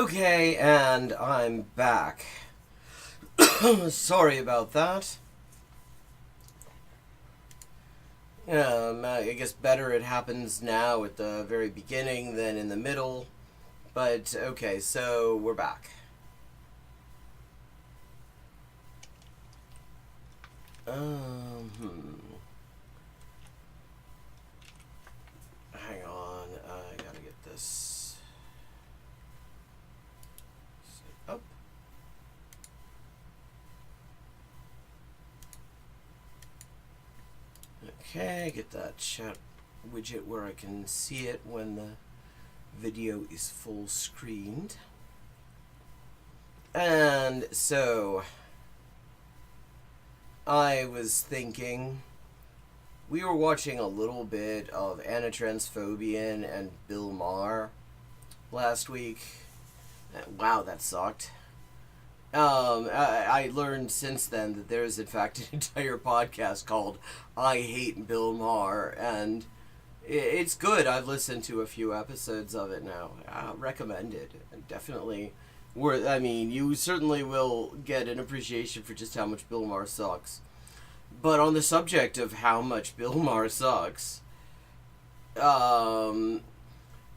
Okay, and I'm back. Sorry about that. I guess better it happens now at the very beginning than in the middle. But, okay, so we're back. Hang on, I gotta get this set up. Okay, get that chat widget where I can see it when the video is full screened. And so I was thinking, we were watching a little bit of Anna Transphobian and Bill Maher last week. Wow, that sucked. I learned since then that there is in fact an entire podcast called I Hate Bill Maher, and it's good. I've listened to a few episodes of it now. Recommended. Definitely worth. I mean, you certainly will get an appreciation for just how much Bill Maher sucks. But on the subject of how much Bill Maher sucks,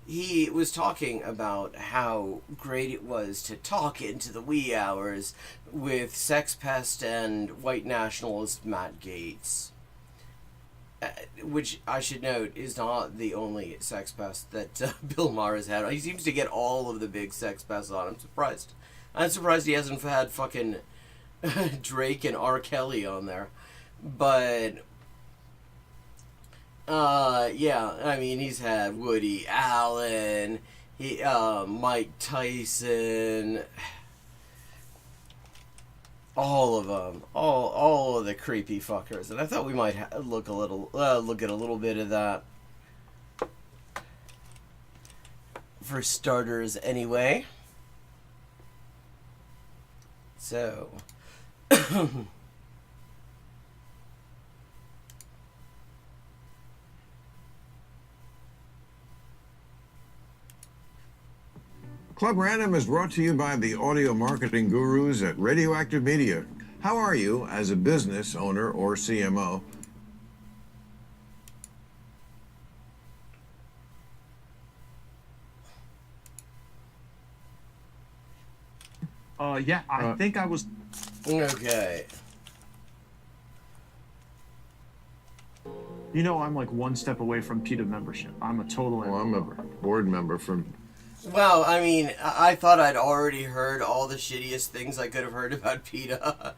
he was talking about how great it was to talk into the wee hours with sex pest and white nationalist Matt Gaetz. Which I should note is not the only sex pest that Bill Maher has had. He seems to get all of the big sex pests on. I'm surprised. I'm surprised he hasn't had fucking Drake and R. Kelly on there. But yeah, I mean, he's had Woody Allen, Mike Tyson, all of them, all of the creepy fuckers, and I thought we might look at a little bit of that for starters, anyway. So. Club Random is brought to you by the audio marketing gurus at Radioactive Media. How are you as a business owner or CMO? Yeah, I think I was... Okay. You know, I'm like one step away from PETA membership. I'm a total... Well, I'm a board member from... Well, I mean, I thought I'd already heard all the shittiest things I could have heard about PETA.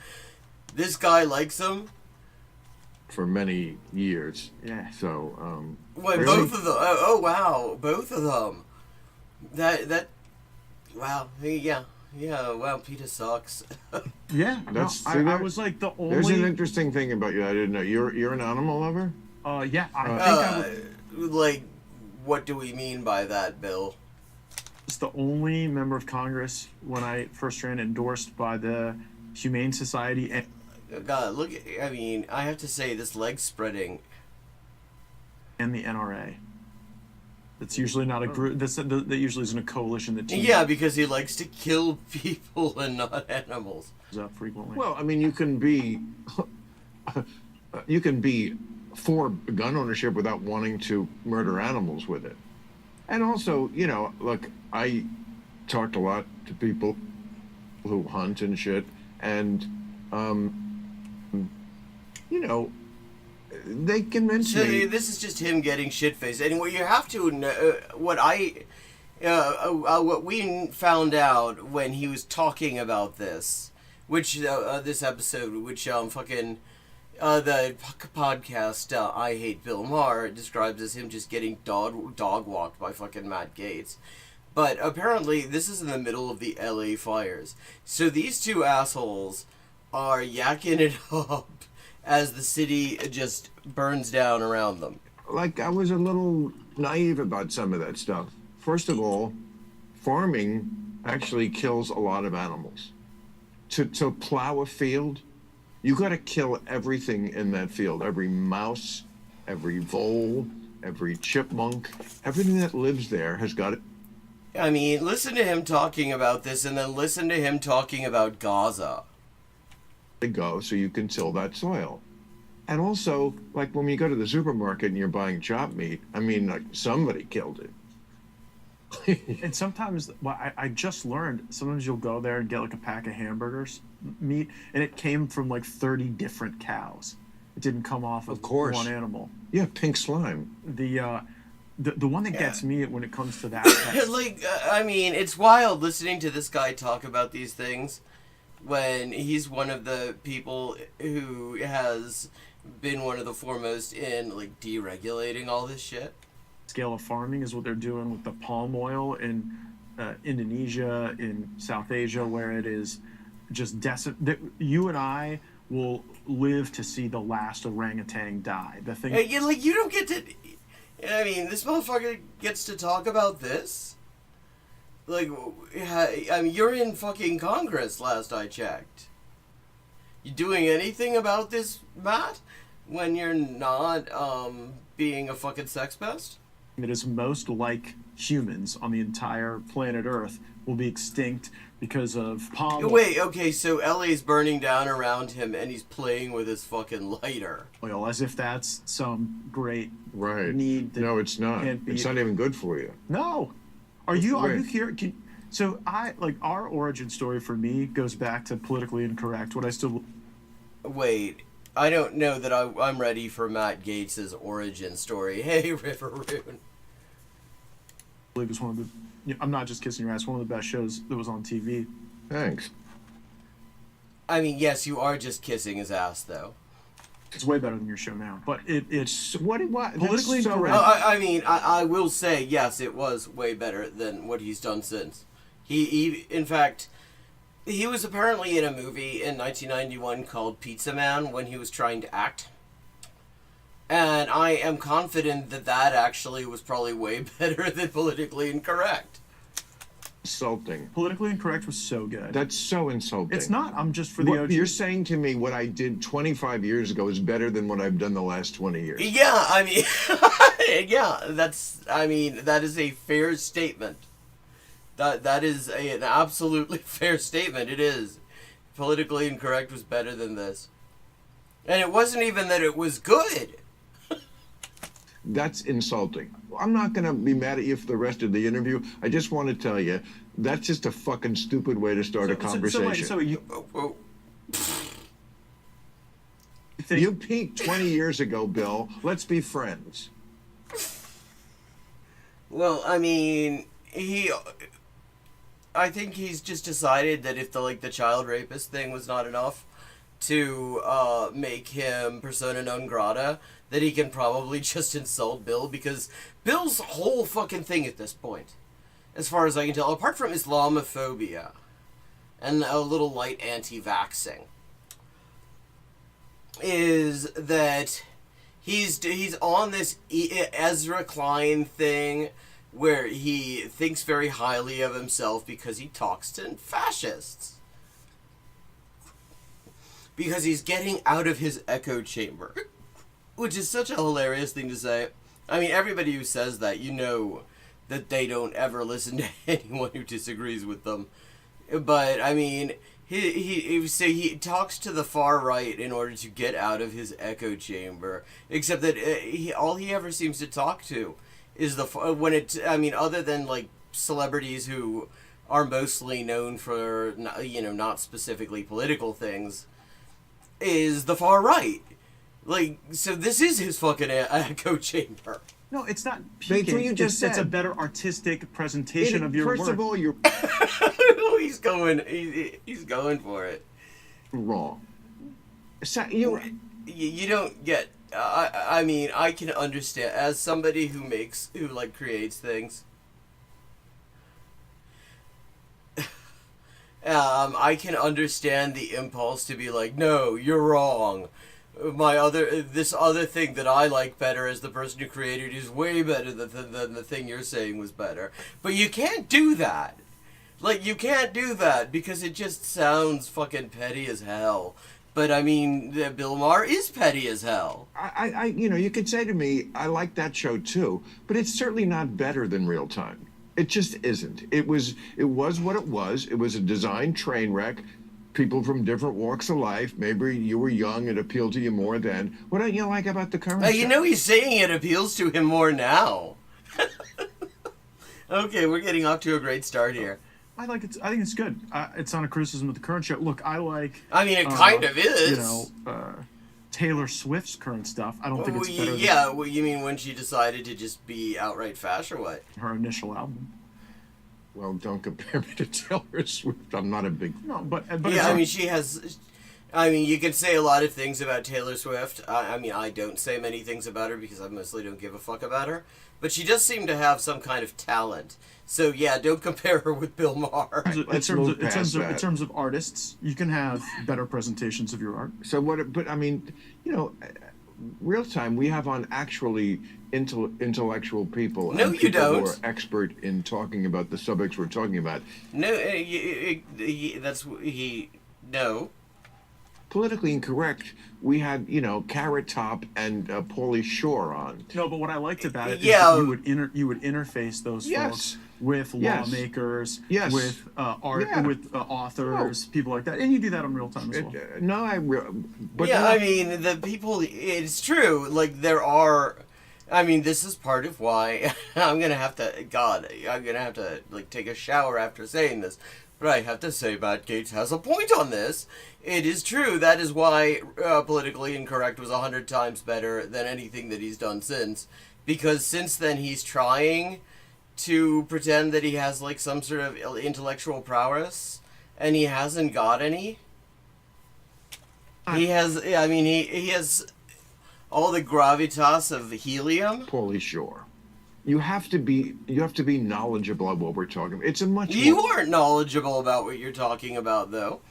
This guy likes them? For many years. Yeah. So, Wait, really? both of them? Oh, wow, both of them. Wow, yeah, wow, PETA sucks. Yeah, That's, I was like the only... There's an interesting thing about you I didn't know. You're an animal lover? Yeah, I think I was... Like, what do we mean by that, Bill? The only member of Congress when I first ran endorsed by the Humane Society and God, look, I mean, I have to say, this leg spreading. And the NRA. That's usually not a group, that usually isn't a coalition that teams Yeah, because he likes to kill people and not animals. up frequently. Well, I mean, you can be for gun ownership without wanting to murder animals with it. And also, you know, look, I talked a lot to people who hunt and shit, and, you know, they convince me... This is just him getting shit-faced. And what you have to know, what we found out when he was talking about this, which, this episode, which, the podcast, I Hate Bill Maher, describes as him just getting dog-walked by fucking Matt Gaetz. But apparently, this is in the middle of the LA fires. So these two assholes are yakking it up as the city just burns down around them. Like, I was a little naive about some of that stuff. First of all, farming actually kills a lot of animals. To plow a field, you got to kill everything in that field. Every mouse, every vole, every chipmunk, everything that lives there has got I mean, listen to him talking about this, and then listen to him talking about Gaza. Go so you can till that soil. And also, like when you go to the supermarket and you're buying chopped meat, I mean, like somebody killed it. And sometimes, well, I just learned, sometimes you'll go there and get like a pack of hamburgers, meat, and it came from like 30 different cows. It didn't come off of course. one animal. Yeah, pink slime. The one that gets me when it comes to that. I mean, it's wild listening to this guy talk about these things when he's one of the people who has been one of the foremost in like deregulating all this shit. Scale of farming is what they're doing with the palm oil in Indonesia, in South Asia, where it is just you and I will live to see the last orangutan die. The thing, you don't get to. I mean, this motherfucker gets to talk about this. Like, I mean, you're in fucking Congress. Last I checked. You doing anything about this, Matt? When you're not being a fucking sex pest? that is most like humans on the entire planet Earth will be extinct because of palm Wait, okay, so LA's burning down around him and he's playing with his fucking lighter. oil, as if that's some great Right. need. That No, it's not. can't be- It's not even good for you. No. Are you Right. here? So our origin story for me goes back to politically incorrect. What I still Wait, I don't know that I'm ready for Matt Gaetz' origin story. Hey, Riveroon. believe is one of the. I'm not just kissing your ass. One of the best shows that was on TV. Thanks. I mean, yes, you are just kissing his ass, though. It's way better than your show now, but it's What? Politically That's so incorrect. I mean, I will say, yes, it was way better than what he's done since. In fact, he was apparently in a movie in 1991 called Pizza Man when he was trying to act. And I am confident that that actually was probably way better than Politically Incorrect. Insulting. politically incorrect was so good. That's so insulting. It's not. I'm just for the What, OG. you're saying to me what I did 25 years ago is better than what I've done the last 20 years. Yeah, I mean, that is a fair statement. That is an absolutely fair statement. It is. Politically Incorrect was better than this. And it wasn't even that it was good. That's insulting. I'm not going to be mad at you for the rest of the interview. I just want to tell you, that's just a fucking stupid way to start a conversation. So you Oh, think You peaked 20 years ago, Bill. Let's be friends. well, I mean, I think he's just decided that if the child rapist thing was not enough to make him persona non grata, that he can probably just insult Bill, because Bill's whole fucking thing at this point, as far as I can tell, apart from Islamophobia and a little light anti-vaxxing, is that he's on this Ezra Klein thing where he thinks very highly of himself because he talks to fascists. Because he's getting out of his echo chamber. Which is such a hilarious thing to say. I mean, everybody who says that, you know that they don't ever listen to anyone who disagrees with them. But, I mean, he talks to the far right in order to get out of his echo chamber. Except that all he ever seems to talk to is other than, like, celebrities who are mostly known for, not specifically political things, is the far right. Like, so this is his fucking echo chamber. no, it's not That's peaking. what you just It's a said. better artistic presentation of your First work. of all, you're he's going for it. wrong. So, You don't get. I mean, I can understand as somebody who creates things. I can understand the impulse to be like, no, you're wrong. This other thing that I like better as the person who created is way better than the thing you're saying was better. But you can't do that. Like, you can't do that because it just sounds fucking petty as hell. But I mean, Bill Maher is petty as hell. you could say to me, I like that show too, but it's certainly not better than Real Time. It just isn't. It was what it was. It was a design train wreck. People from different walks of life. Maybe you were young, it appealed to you more then. What don't you like about the current You show? know he's saying it appeals to him more now. Okay, we're getting off to a great start here. I think it's good. It's not a criticism of the current show. Look, I like. I mean, it kind of is. You know, Taylor Swift's current stuff. I don't think it's better. Yeah, well, you mean when she decided to just be outright fash or what? Than her initial album. Well, don't compare me to Taylor Swift. I'm not a big. No, but Yeah, I mean, she has. I mean, you can say a lot of things about Taylor Swift. I mean, I don't say many things about her because I mostly don't give a fuck about her. But she does seem to have some kind of talent. So yeah, don't compare her with Bill Maher. in terms of artists, you can have better presentations of your art. So what? But I mean, you know, real time we have on actually intellectual people. No, and you people don't. who are expert in talking about the subjects we're talking about. No, no. Politically incorrect. We had, you know, Carrot Top and Pauly Shore on. No, but what I liked about it is Yeah. that you would interface those folks with lawmakers, with with authors, people like that, and you do that on real time as well. But yeah, I mean, the people. It's true. Like there are. I mean, this is part of why I'm gonna have to. God, I'm gonna have to like take a shower after saying this. But I have to say, Matt Gaetz has a point on this. It is true. That is why Politically Incorrect was 100 times better than anything that he's done since. Because since then, he's trying to pretend that he has, like, some sort of intellectual prowess. And he hasn't got any. He has, I mean, he has all the gravitas of helium. Pauly Shore. You have to be knowledgeable of what we're talking about. It's a much You aren't knowledgeable about what you're talking about, though.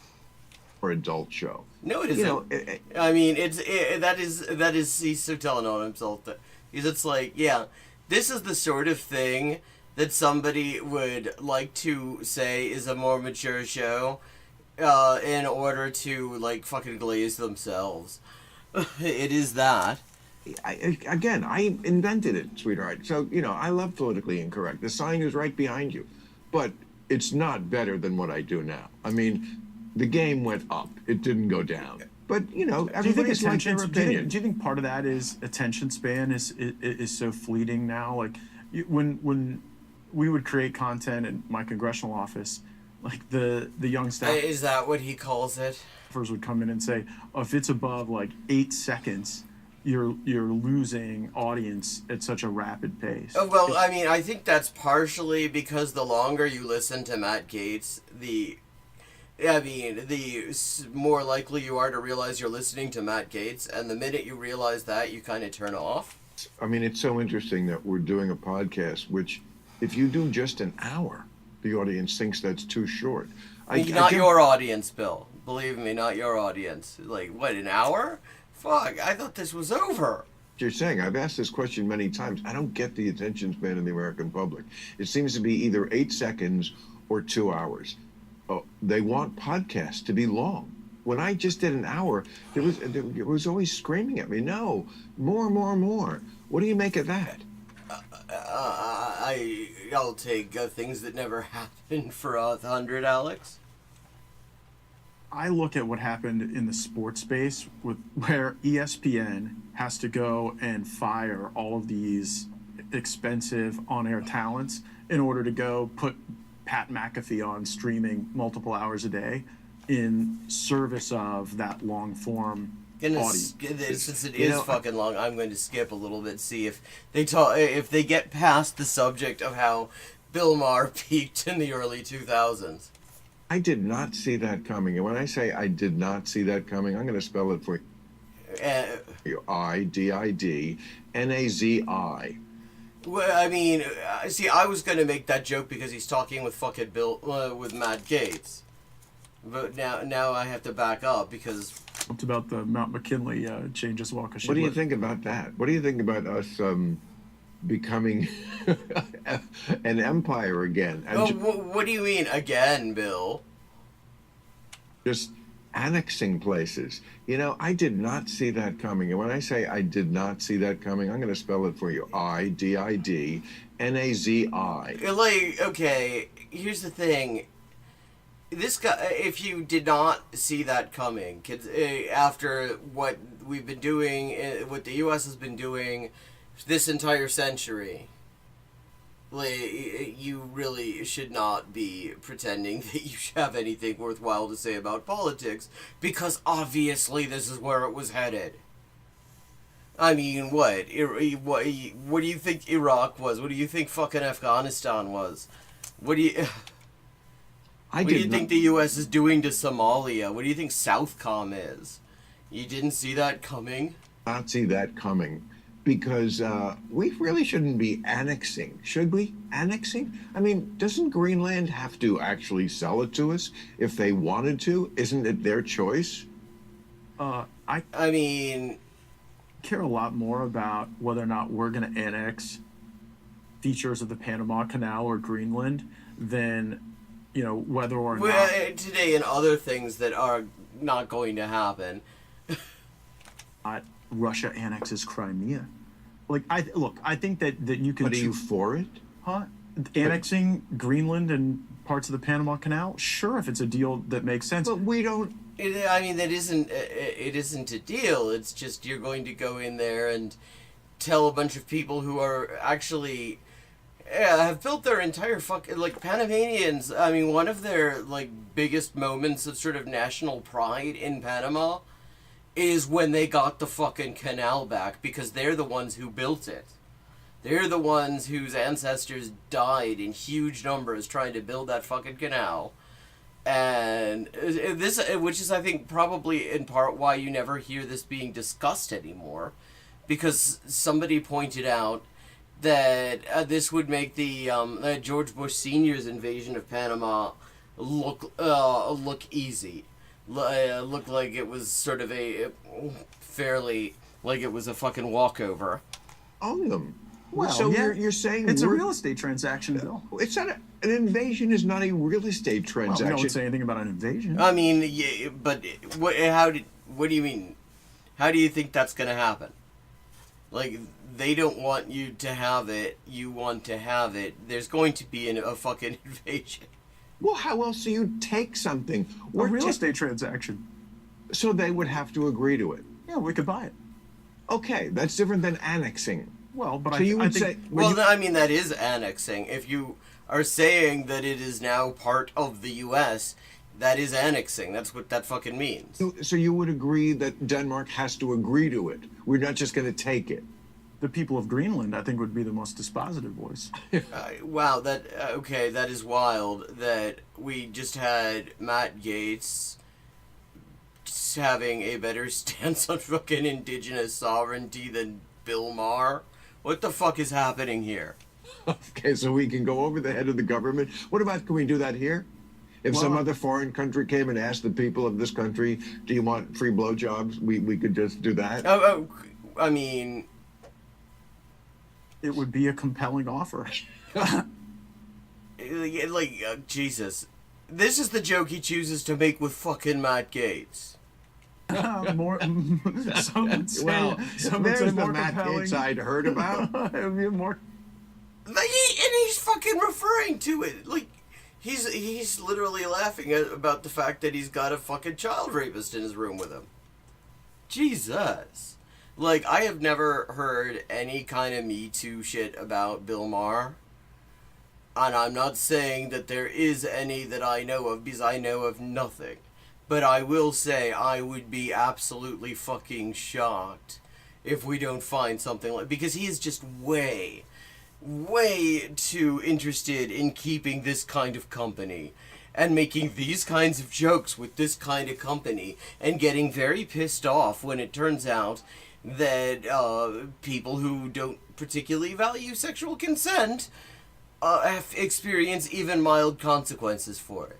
more adult show. No, it isn't. You know, I mean, that is he's so telling on himself that because it's like, yeah, this is the sort of thing that somebody would like to say is a more mature show, in order to like fucking glaze themselves. It is that. I invented it, sweetheart. So, you know, I love Politically Incorrect. The sign is right behind you. But it's not better than what I do now. I mean, the game went up. It didn't go down. But, you know, everybody's like their opinion. Do you think part of that is attention span is so fleeting now? Like, when we would create content in my congressional office, like the young staff... Is that what he calls it? ...would come in and say, oh, if it's above, like, 8 seconds... You're losing audience at such a rapid pace. Well, I mean, I think that's partially because the longer you listen to Matt Gaetz, the more likely you are to realize you're listening to Matt Gaetz, and the minute you realize that, you kind of turn off. I mean, it's so interesting that we're doing a podcast, which, if you do just an hour, the audience thinks that's too short. Not your audience, Bill. Believe me, not your audience. Like, what, an hour? Fuck, I thought this was over. You're saying, I've asked this question many times. I don't get the attention span of the American public. It seems to be either 8 seconds or 2 hours. Oh, they want podcasts to be long. When I just did an hour, it was always screaming at me, no, more. What do you make of that? I'll take things that never happened for 100, Alex. I look at what happened in the sports space where ESPN has to go and fire all of these expensive on-air talents in order to go put Pat McAfee on streaming multiple hours a day in service of that long-form audience. Since it is fucking long, I'm going to skip a little bit, see if they get past the subject of how Bill Maher peaked in the early 2000s. I did not see that coming. And when I say I did not see that coming, I'm going to spell it for you. I-D-I-D-N-A-Z-I. Well, I mean, see, I was going to make that joke because he's talking with fucking with Matt Gaetz. But now I have to back up because... What about the Mount McKinley changes walk of shame? What do you think about that? What do you think about us becoming an empire again? And what do you mean again, Bill? Just annexing places. You know, I did not see that coming. And when I say I did not see that coming, I'm going to spell it for you. IDIDNAZI. Like, okay, here's the thing. This guy, if you did not see that coming, after what we've been doing, what the U.S. has been doing this entire century, like, you really should not be pretending that you have anything worthwhile to say about politics, because obviously this is where it was headed. I mean, what do you think Iraq was? What do you think fucking Afghanistan was? What do you... What do you think the U.S. is doing to Somalia? What do you think Southcom is? You didn't see that coming? Not see that coming, because we really shouldn't be annexing, should we? Annexing? I mean, doesn't Greenland have to actually sell it to us if they wanted to? Isn't it their choice? I mean, care a lot more about whether or not we're going to annex features of the Panama Canal or Greenland than, you know, whether or not today and other things that are not going to happen. Russia annexes Crimea. Like, I think that you can. But are you for it? Huh? Annexing Greenland and parts of the Panama Canal? Sure, if it's a deal that makes sense. But we don't. I mean, it isn't a deal. It's just you're going to go in there and tell a bunch of people who are actually have built their entire like Panamanians. I mean, one of their like biggest moments of sort of national pride in Panama is when they got the fucking canal back, because they're the ones who built it. They're the ones whose ancestors died in huge numbers trying to build that fucking canal. And this, which is, I think, probably in part why you never hear this being discussed anymore, because somebody pointed out that this would make the George Bush Sr.'s invasion of Panama look easy. Looked like it was sort of fairly, like it was a fucking walkover. Own them. Well, so yeah, you're saying it's a real estate transaction, Bill. It's not an invasion is not a real estate transaction. Well, we don't say anything about an invasion. I mean, yeah, but what do you mean? How do you think that's going to happen? Like, they don't want you to have it. You want to have it. There's going to be a fucking invasion. Well, how else do you take something? A real estate transaction. So they would have to agree to it. Yeah, we could buy it. Okay, that's different than annexing. Well, but so you would say. Well, I mean, that is annexing. If you are saying that it is now part of the U.S., that is annexing. That's what that fucking means. So you would agree that Denmark has to agree to it. We're not just going to take it. The people of Greenland, I think, would be the most dispositive voice. Wow, that is wild. That we just had Matt Gaetz having a better stance on fucking indigenous sovereignty than Bill Maher. What the fuck is happening here? Okay, so we can go over the head of the government. What about, can we do that here? If some other foreign country came and asked the people of this country, do you want free blowjobs? We could just do that? I mean, it would be a compelling offer. Jesus. This is the joke he chooses to make with fucking Matt Gaetz. More, some would say, well, some there's would say the more Matt compelling. Gaetz I'd heard about. It would be more. And he's fucking referring to it. Like, he's literally laughing about the fact that he's got a fucking child rapist in his room with him. Jesus. Like, I have never heard any kind of Me Too shit about Bill Maher. And I'm not saying that there is any that I know of, because I know of nothing. But I will say I would be absolutely fucking shocked if we don't find something like... Because he is just way too interested in keeping this kind of company and making these kinds of jokes with this kind of company and getting very pissed off when it turns out that people who don't particularly value sexual consent have experienced even mild consequences for it.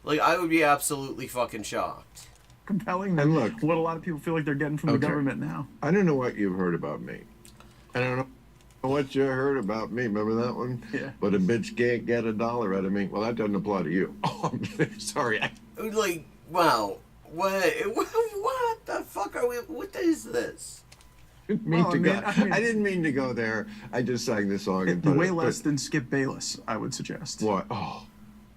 Like, I would be absolutely fucking shocked. Compelling. And look, what a lot of people feel like they're getting from the government now. I don't know what you've heard about me. I don't know what you heard about me. Remember that one? Yeah. But a bitch can't get $1 out of me. Well, that doesn't apply to you. Oh, I'm sorry. Like, wow. What the fuck are we? What is this? I didn't mean to go there. I just sang the song and way less than Skip Bayless, I would suggest. What? Oh,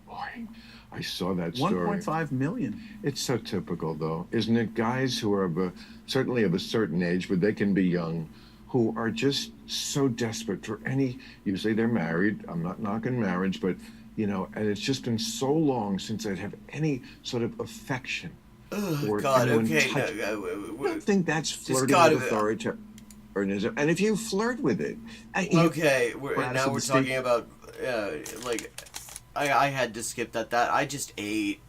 boy. I saw that story. 1.5 million. It's so typical, though, isn't it? Guys who are certainly of a certain age, but they can be young, who are just so desperate for any. Usually they're married. I'm not knocking marriage, but and it's just been so long since I'd have any sort of affection. Oh God! Okay, I don't think that's flirting with authoritarianism. And if you flirt with it, now we're talking about I had to skip that. I just ate.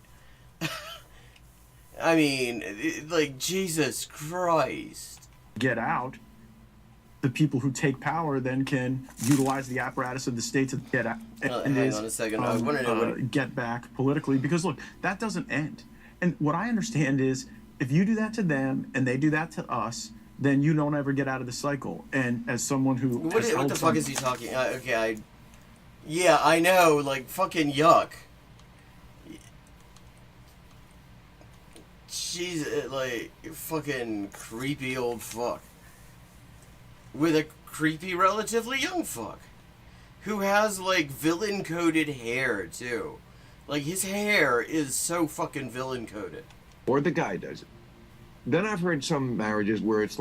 I mean, Jesus Christ. Get out. The people who take power then can utilize the apparatus of the state to get out. Hang on a second. I want to know get back politically, because look, that doesn't end. And what I understand is, if you do that to them and they do that to us, then you don't ever get out of the cycle. And as someone who what the fuck is he talking? Yeah, I know. Fucking yuck. Jeez, fucking creepy old fuck. With a creepy, relatively young fuck. Who has, villain-coded hair, too. His hair is so fucking villain-coded. Or the guy does it. Then I've heard some marriages where it's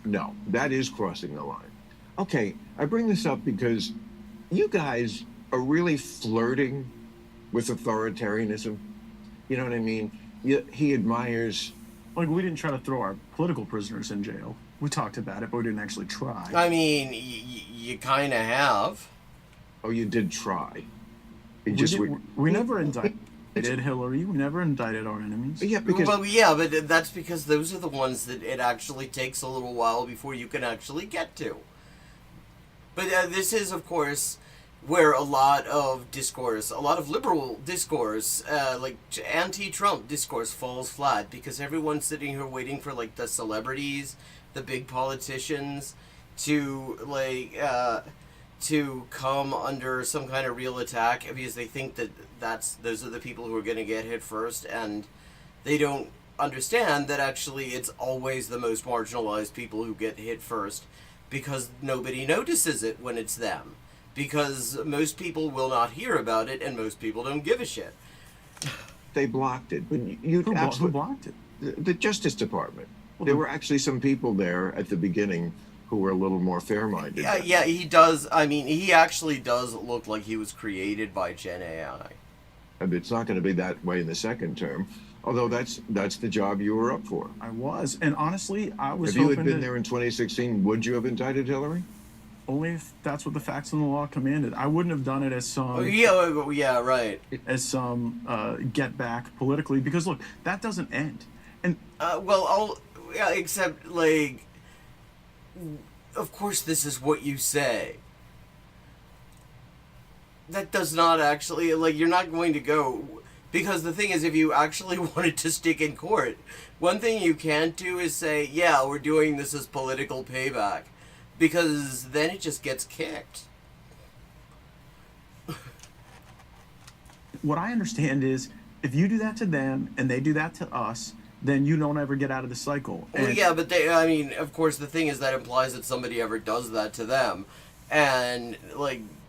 no, that is crossing the line. Okay, I bring this up because you guys are really flirting with authoritarianism. You know what I mean? He admires... we didn't try to throw our political prisoners in jail. We talked about it, but we didn't actually try. I mean, you kind of have. Oh, you did try. We never indicted Hillary. We never indicted our enemies. Yeah, but that's because those are the ones that it actually takes a little while before you can actually get to. But this is, of course, where a lot of discourse, a lot of liberal discourse, anti-Trump discourse falls flat, because everyone's sitting here waiting for, the celebrities, the big politicians, to come under some kind of real attack, because they think that those are the people who are going to get hit first, and they don't understand that actually it's always the most marginalized people who get hit first, because nobody notices it when it's them, because most people will not hear about it, and most people don't give a shit. They blocked it. But who blocked it? The Justice Department. There were actually some people there at the beginning who were a little more fair-minded. Yeah, he does. I mean, he actually does look like he was created by Gen AI. And it's not going to be that way in the second term, although that's the job you were up for. I was, and honestly, I was hoping... If you had been there in 2016, would you have indicted Hillary? Only if that's what the facts and the law commanded. I wouldn't have done it as some... yeah, right. As some get back politically, because look, that doesn't end. And except, of course this is what you say. That does not actually, you're not going to go... Because the thing is, if you actually wanted to stick in court, one thing you can't do is say, yeah, we're doing this as political payback. Because then it just gets kicked. What I understand is, if you do that to them and they do that to us, then you don't ever get out of the cycle. Well, yeah, but of course, the thing is that implies that somebody ever does that to them. And,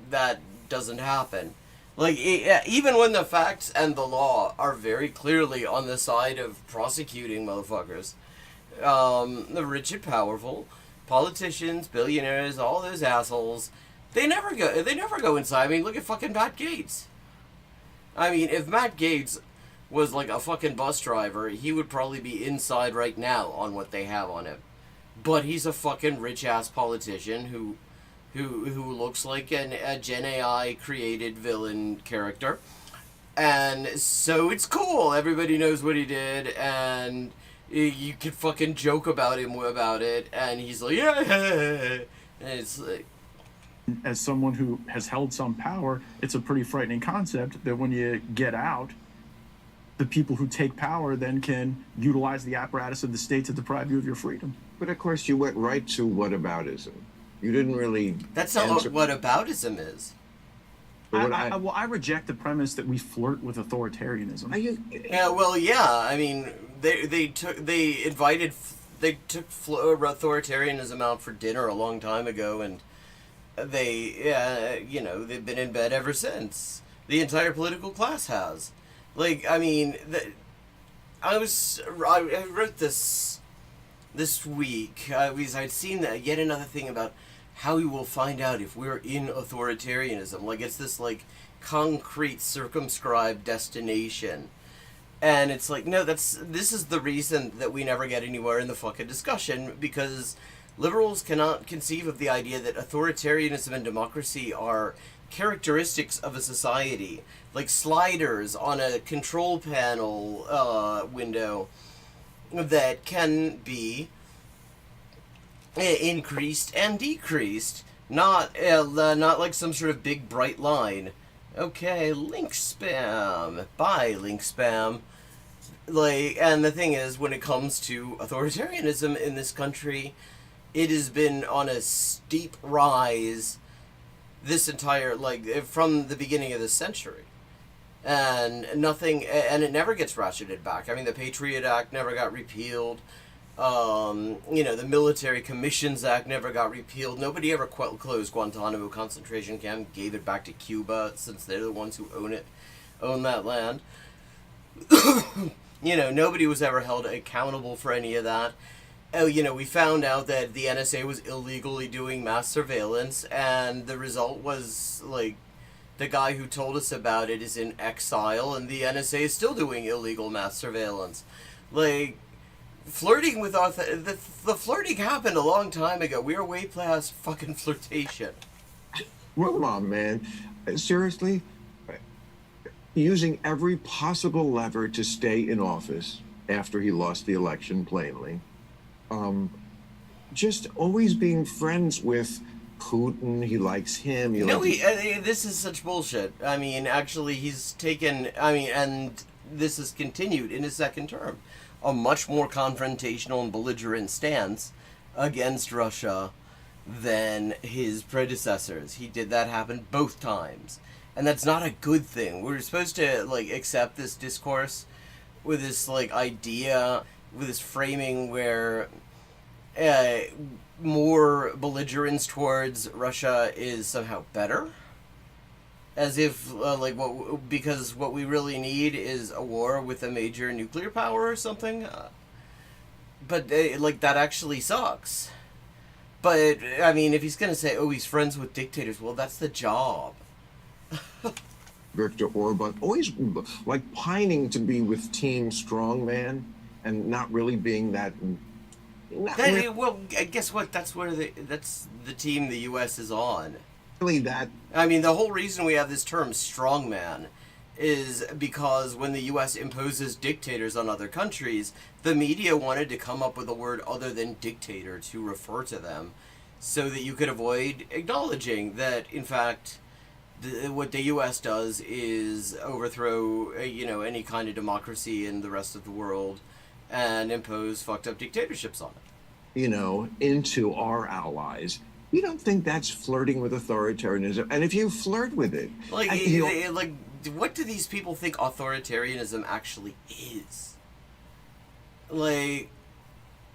that doesn't happen. Even when the facts and the law are very clearly on the side of prosecuting motherfuckers, the rich and powerful, politicians, billionaires, all those assholes, they never go inside. I mean, look at fucking Matt Gaetz. I mean, if Matt Gaetz was a fucking bus driver, he would probably be inside right now on what they have on him. But he's a fucking rich-ass politician who looks like a Gen AI created villain character. And so it's cool. Everybody knows what he did, and you can fucking joke about him about it, and he's like, yeah. And it's like... As someone who has held some power, it's a pretty frightening concept that when you get out, the people who take power then can utilize the apparatus of the state to deprive you of your freedom. But of course, you went right to whataboutism. You didn't really... That's not what whataboutism is. I reject the premise that we flirt with authoritarianism. Yeah, I mean, they took authoritarianism out for dinner a long time ago, and they've been in bed ever since. The entire political class has. Like, I mean, I wrote this week because I'd seen yet another thing about how we will find out if we're in authoritarianism. Like, it's this, like, concrete, circumscribed destination. And it's like, no, this is the reason that we never get anywhere in the fucking discussion, because liberals cannot conceive of the idea that authoritarianism and democracy are characteristics of a society, like sliders on a control panel window that can be increased and decreased, not like some sort of big bright line. Okay, link spam. Bye, link spam. Like, and the thing is, when it comes to authoritarianism in this country, it has been on a steep rise this entire, like, from the beginning of this century. And it never gets ratcheted back. I mean, the Patriot Act never got repealed. The Military Commissions Act never got repealed. Nobody ever closed Guantanamo concentration camp, gave it back to Cuba, since they're the ones who own that land. Nobody was ever held accountable for any of that. We found out that the NSA was illegally doing mass surveillance, and the result was, like, the guy who told us about it is in exile, and the NSA is still doing illegal mass surveillance. Like, flirting with the flirting happened a long time ago. We are way past fucking flirtation. Well, come on, man. Seriously? Using every possible lever to stay in office after he lost the election, plainly. Just always being friends with Putin. He likes him. This is such bullshit. I mean, actually, and this has continued in his second term. A much more confrontational and belligerent stance against Russia than his predecessors. He did that happen both times. And that's not a good thing. We're supposed to, like, accept this discourse with this, like, idea, with this framing where more belligerence towards Russia is somehow better. As if, because what we really need is a war with a major nuclear power or something. But, that actually sucks. But, I mean, if he's gonna say, oh, he's friends with dictators, well, that's the job. Viktor Orban, always, like, pining to be with Team Strongman and not really being that... Well, guess what? That's the team the U.S. is on. Really that... I mean, the whole reason we have this term, strongman, is because when the U.S. imposes dictators on other countries, the media wanted to come up with a word other than dictator to refer to them, so that you could avoid acknowledging that, in fact, what the U.S. does is overthrow, any kind of democracy in the rest of the world and impose fucked up dictatorships on it. Into our allies. You don't think that's flirting with authoritarianism? And if you flirt with it... what do these people think authoritarianism actually is? Like,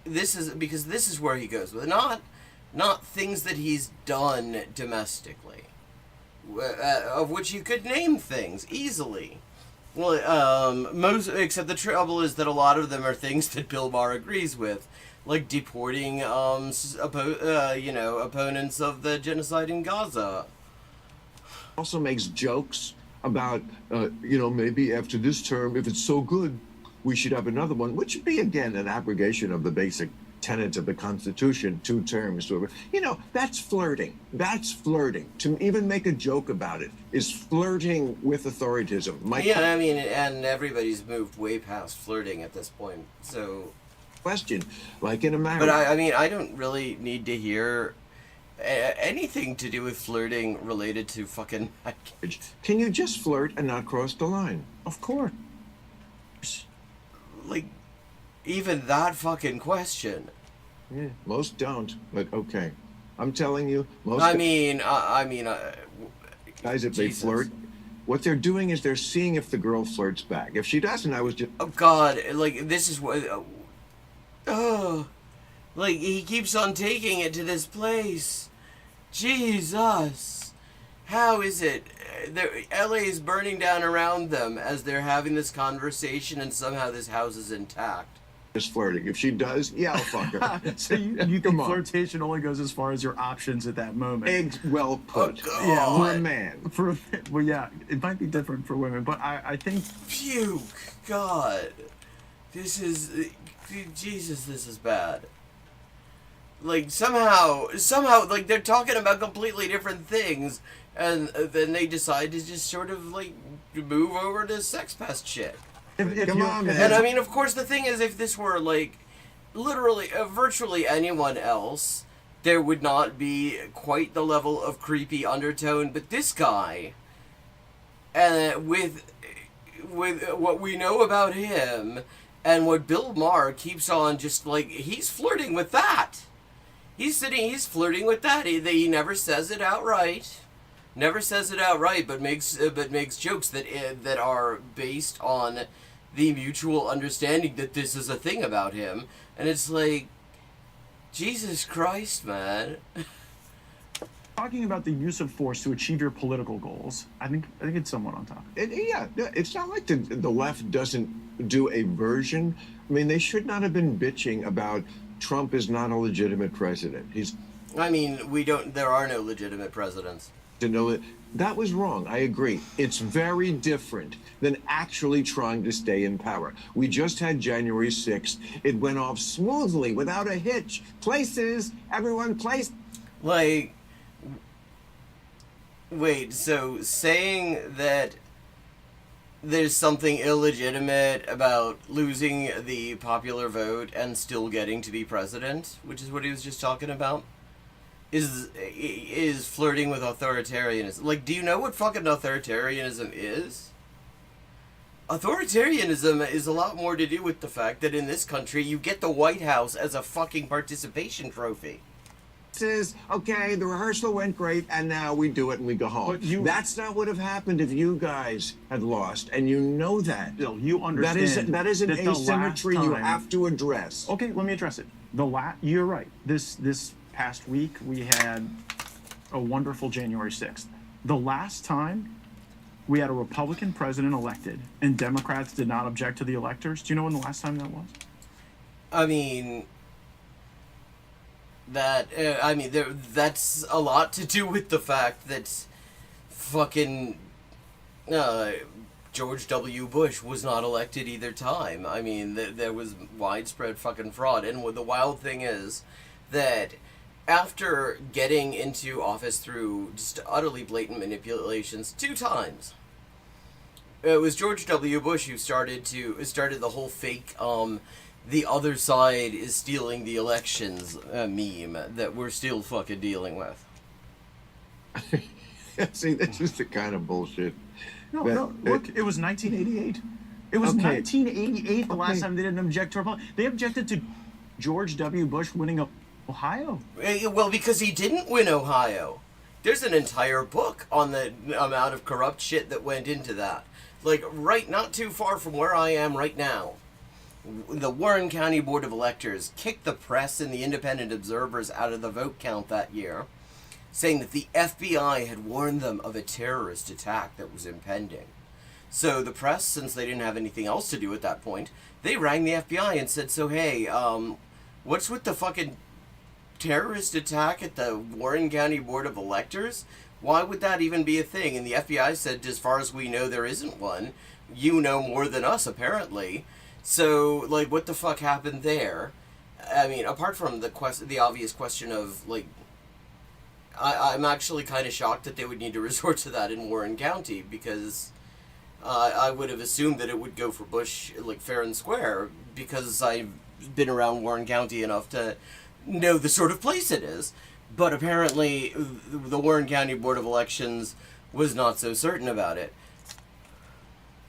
this is where he goes with it. Not things that he's done domestically, of which you could name things easily. Well, except the trouble is that a lot of them are things that Bill Maher agrees with, like deporting, opponents of the genocide in Gaza. Also makes jokes about, maybe after this term, if it's so good, we should have another one, which would be, again, an abrogation of the basic tenets of the Constitution, 2 terms. That's flirting. That's flirting. To even make a joke about it is flirting with authoritism. And everybody's moved way past flirting at this point, so... Question, like in America. But I don't really need to hear anything to do with flirting related to fucking... Can you just flirt and not cross the line? Of course. Like, even that fucking question. Yeah, most don't, but okay. I'm telling you, most... guys, if they flirt, What they're doing is they're seeing if the girl flirts back. If she doesn't, I was just... Oh, God. Like, this is what... Oh. Like, he keeps on taking it to this place. Jesus. How is it? LA is burning down around them as they're having this conversation, and somehow this house is intact. Just flirting. If she does, yeah, I'll fuck her. So you think flirtation only goes as far as your options at that moment? Well put. Oh, yeah, for a man. Well, yeah, it might be different for women, but I think... Puke. God. This is... Jesus, this is bad. Like, somehow, like, they're talking about completely different things, and then they decide to just sort of, like, move over to sex pest shit. Come on, man. And I mean, of course, the thing is, if this were, like, literally, virtually anyone else, there would not be quite the level of creepy undertone, but this guy, with what we know about him, and what Bill Maher keeps on just, like, he's flirting with that. He's flirting with that. He never says it outright. Never says it outright, but makes jokes that are based on the mutual understanding that this is a thing about him. And it's like, Jesus Christ, man. Talking about the use of force to achieve your political goals, I think it's somewhat on top. Yeah, it's not like the left doesn't do a version. I mean, they should not have been bitching about Trump is not a legitimate president. There are no legitimate presidents. To know that was wrong. I agree. It's very different than actually trying to stay in power. We just had January 6th. It went off smoothly without a hitch. Places, everyone placed. Like, wait, so saying that there's something illegitimate about losing the popular vote and still getting to be president, which is what he was just talking about, is flirting with authoritarianism. Like, do you know what fucking authoritarianism is? Authoritarianism is a lot more to do with the fact that in this country you get the White House as a fucking participation trophy. Says, okay, the rehearsal went great, and now we do it and we go home. That's not what would have happened if you guys had lost, and you know that. Bill, you understand that is an asymmetry you have to address. Okay, let me address it. You're right. This past week we had a wonderful January 6th. The last time we had a Republican president elected and Democrats did not object to the electors, do you know when the last time that was? I mean, that's a lot to do with the fact that fucking George W. Bush was not elected either time. I mean, there was widespread fucking fraud. And what the wild thing is that after getting into office through just utterly blatant manipulations 2 times, it was George W. Bush who started the whole fake the other side is stealing the elections meme that we're still fucking dealing with. See, this is the kind of bullshit. No, look, it was 1988. It was 1988 the last time they didn't object to Republic. They objected to George W. Bush winning Ohio. Well, because he didn't win Ohio. There's an entire book on the amount of corrupt shit that went into that. Like, not too far from where I am right now, the Warren County Board of Electors kicked the press and the independent observers out of the vote count that year, saying that the FBI had warned them of a terrorist attack that was impending. So the press, since they didn't have anything else to do at that point, they rang the FBI and said, so hey, what's with the fucking terrorist attack at the Warren County Board of Electors? Why would that even be a thing? And the FBI said, as far as we know, there isn't one. You know more than us, apparently. So, like, what the fuck happened there? I mean, apart from the obvious question of, like, I'm actually kind of shocked that they would need to resort to that in Warren County, because I would have assumed that it would go for Bush, like, fair and square, because I've been around Warren County enough to know the sort of place it is. But apparently, the Warren County Board of Elections was not so certain about it.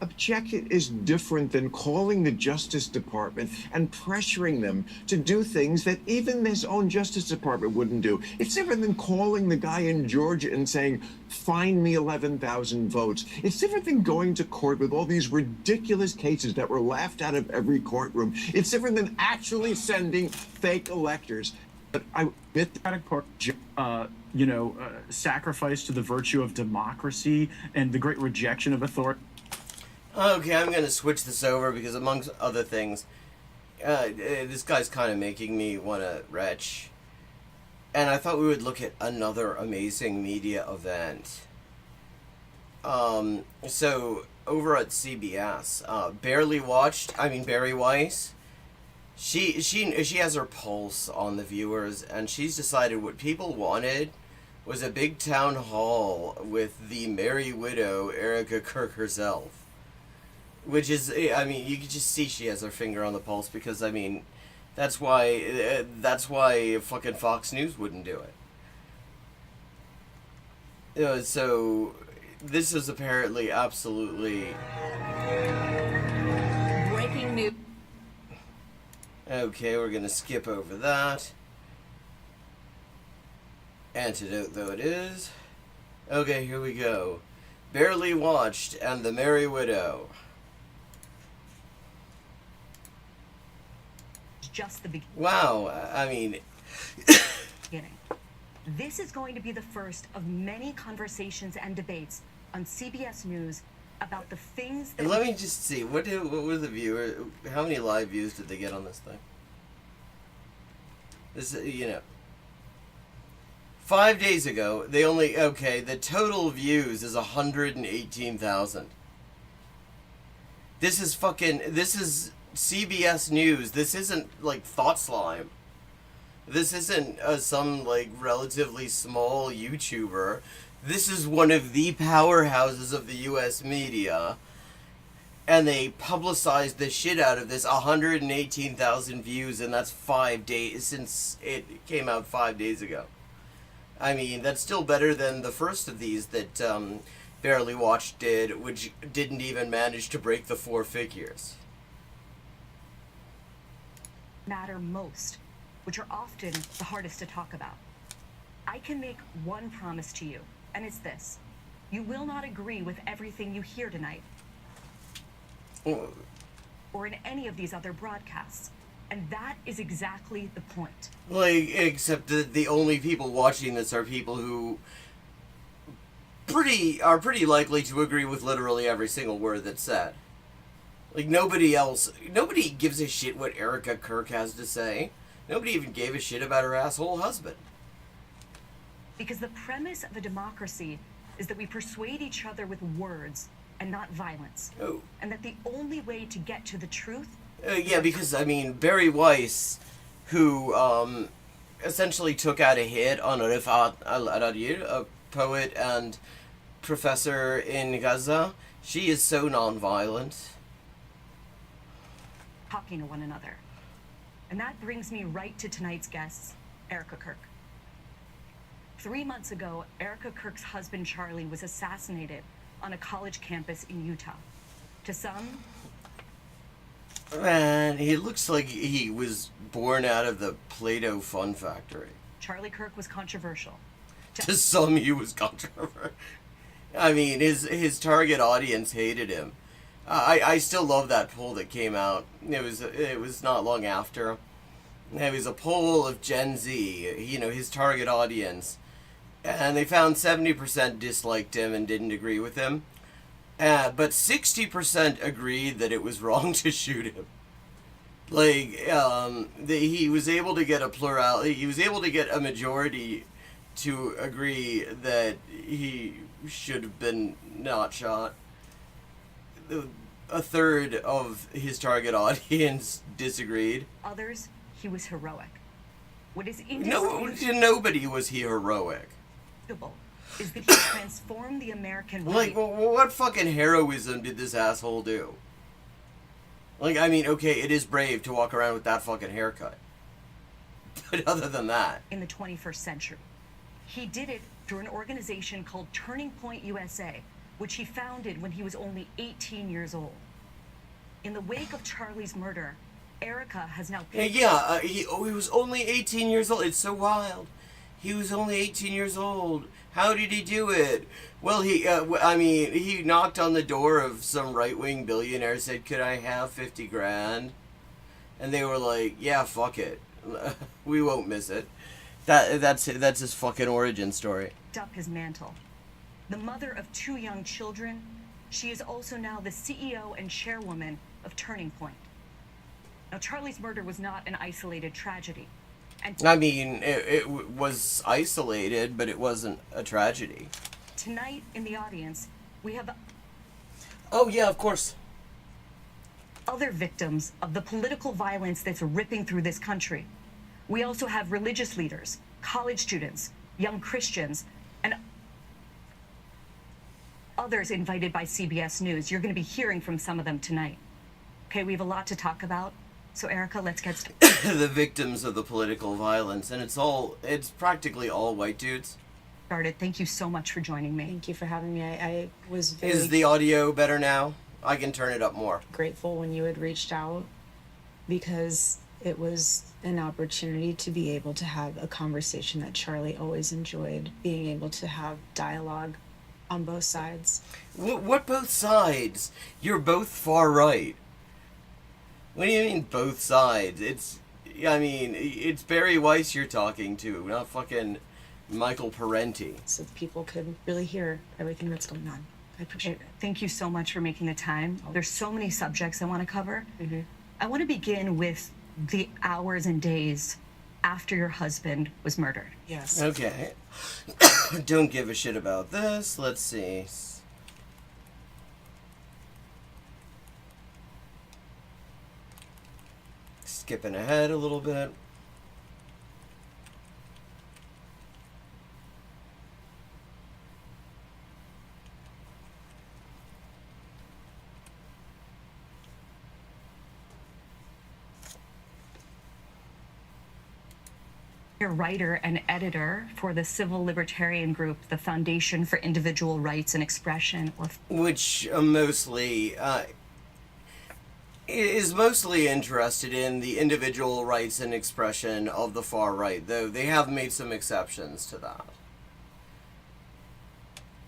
Objection is different than calling the Justice Department and pressuring them to do things that even his own Justice Department wouldn't do. It's different than calling the guy in Georgia and saying, find me 11,000 votes. It's different than going to court with all these ridiculous cases that were laughed out of every courtroom. It's different than actually sending fake electors. But I admit that sacrifice to the virtue of democracy and the great rejection of authority. Okay, I'm going to switch this over because amongst other things, this guy's kind of making me want to retch. And I thought we would look at another amazing media event. So, over at CBS, Bari Weiss, she has her pulse on the viewers, and she's decided what people wanted was a big town hall with the Merry Widow, Erica Kirk herself. Which is, I mean, you can just see she has her finger on the pulse because, I mean, that's why fucking Fox News wouldn't do it. So, this is apparently absolutely... Breaking news. Okay, we're gonna skip over that. Antidote, though it is. Okay, here we go. Barely Watched and the Merry Widow. Just the beginning. Wow, I mean... This is going to be the first of many conversations and debates on CBS News about the things that... Let me just see, what were the viewers... How many live views did they get on this thing? This, 5 days ago, they only... Okay, the total views is 118,000. This is CBS News. This isn't like Thought Slime. This isn't some like relatively small YouTuber. This is one of the powerhouses of the US media. And they publicized the shit out of this. 118,000 views, and that's 5 days since it came out 5 days ago. I mean, that's still better than the first of these that Barely Watched did, which didn't even manage to break the 4 figures. Matter most, which are often the hardest to talk about. I can make one promise to you, and it's this. You will not agree with everything you hear tonight. Or in any of these other broadcasts. And that is exactly the point. Like, except that the only people watching this are people who are pretty likely to agree with literally every single word that's said. Like, nobody gives a shit what Erica Kirk has to say. Nobody even gave a shit about her asshole husband. Because the premise of a democracy is that we persuade each other with words and not violence. Oh. And that the only way to get to the truth... Yeah, because, I mean, Bari Weiss, who essentially took out a hit on Rifat al-Aradir, a poet and professor in Gaza, she is so nonviolent. Talking to one another. And that brings me right to tonight's guests, Erica Kirk. 3 months ago, Erica Kirk's husband, Charlie, was assassinated on a college campus in Utah. To some... Man, he looks like he was born out of the Play-Doh Fun Factory. Charlie Kirk was controversial. To some, he was controversial. I mean, his target audience hated him. I still love that poll that came out. It was not long after. It was a poll of Gen Z, his target audience. And they found 70% disliked him and didn't agree with him. But 60% agreed that it was wrong to shoot him. Like, he was able to get he was able to get a majority to agree that he should have been not shot. A third of his target audience disagreed. Others, he was heroic. What is nobody was he heroic. Is that he transformed the American right. Like, what fucking heroism did this asshole do? Like, I mean, okay, it is brave to walk around with that fucking haircut. But other than that... In the 21st century. He did it through an organization called Turning Point USA, which he founded when he was only 18 years old. In the wake of Charlie's murder, Erica has now... He was only 18 years old. It's so wild. He was only 18 years old. How did he do it? Well, he knocked on the door of some right-wing billionaire, said, "Could I have 50 grand?" And they were like, "Yeah, fuck it. We won't miss it." That's his fucking origin story. ...up his mantle. The mother of 2 young children, she is also now the CEO and chairwoman of Turning Point. Now, Charlie's murder was not an isolated tragedy. And I mean, it was isolated, but it wasn't a tragedy. Tonight, in the audience, we have... Oh, yeah, of course. ...other victims of the political violence that's ripping through this country. We also have religious leaders, college students, young Christians, and others invited by CBS News. You're going to be hearing from some of them tonight. Okay, we have a lot to talk about. So, Erica, let's get started. The victims of the political violence, and it's practically all white dudes. Thank you so much for joining me. Thank you for having me. I was very Is the audio better now? I can turn it up more. grateful when you had reached out, because it was an opportunity to be able to have a conversation that Charlie always enjoyed, being able to have dialogue on both sides. What both sides? You're both far right. What do you mean both sides? It's Bari Weiss you're talking to, not fucking Michael Parenti. So that people could really hear everything that's going on. I appreciate it. Thank you so much for making the time. There's so many subjects I want to cover. I want to begin with the hours and days after your husband was murdered. Yes. Okay. Don't give a shit about this. Let's see. Skipping ahead a little bit. You're a writer and editor for the civil libertarian group, the Foundation for Individual Rights and Expression, or Which mostly is mostly interested in the individual rights and expression of the far right, though they have made some exceptions to that.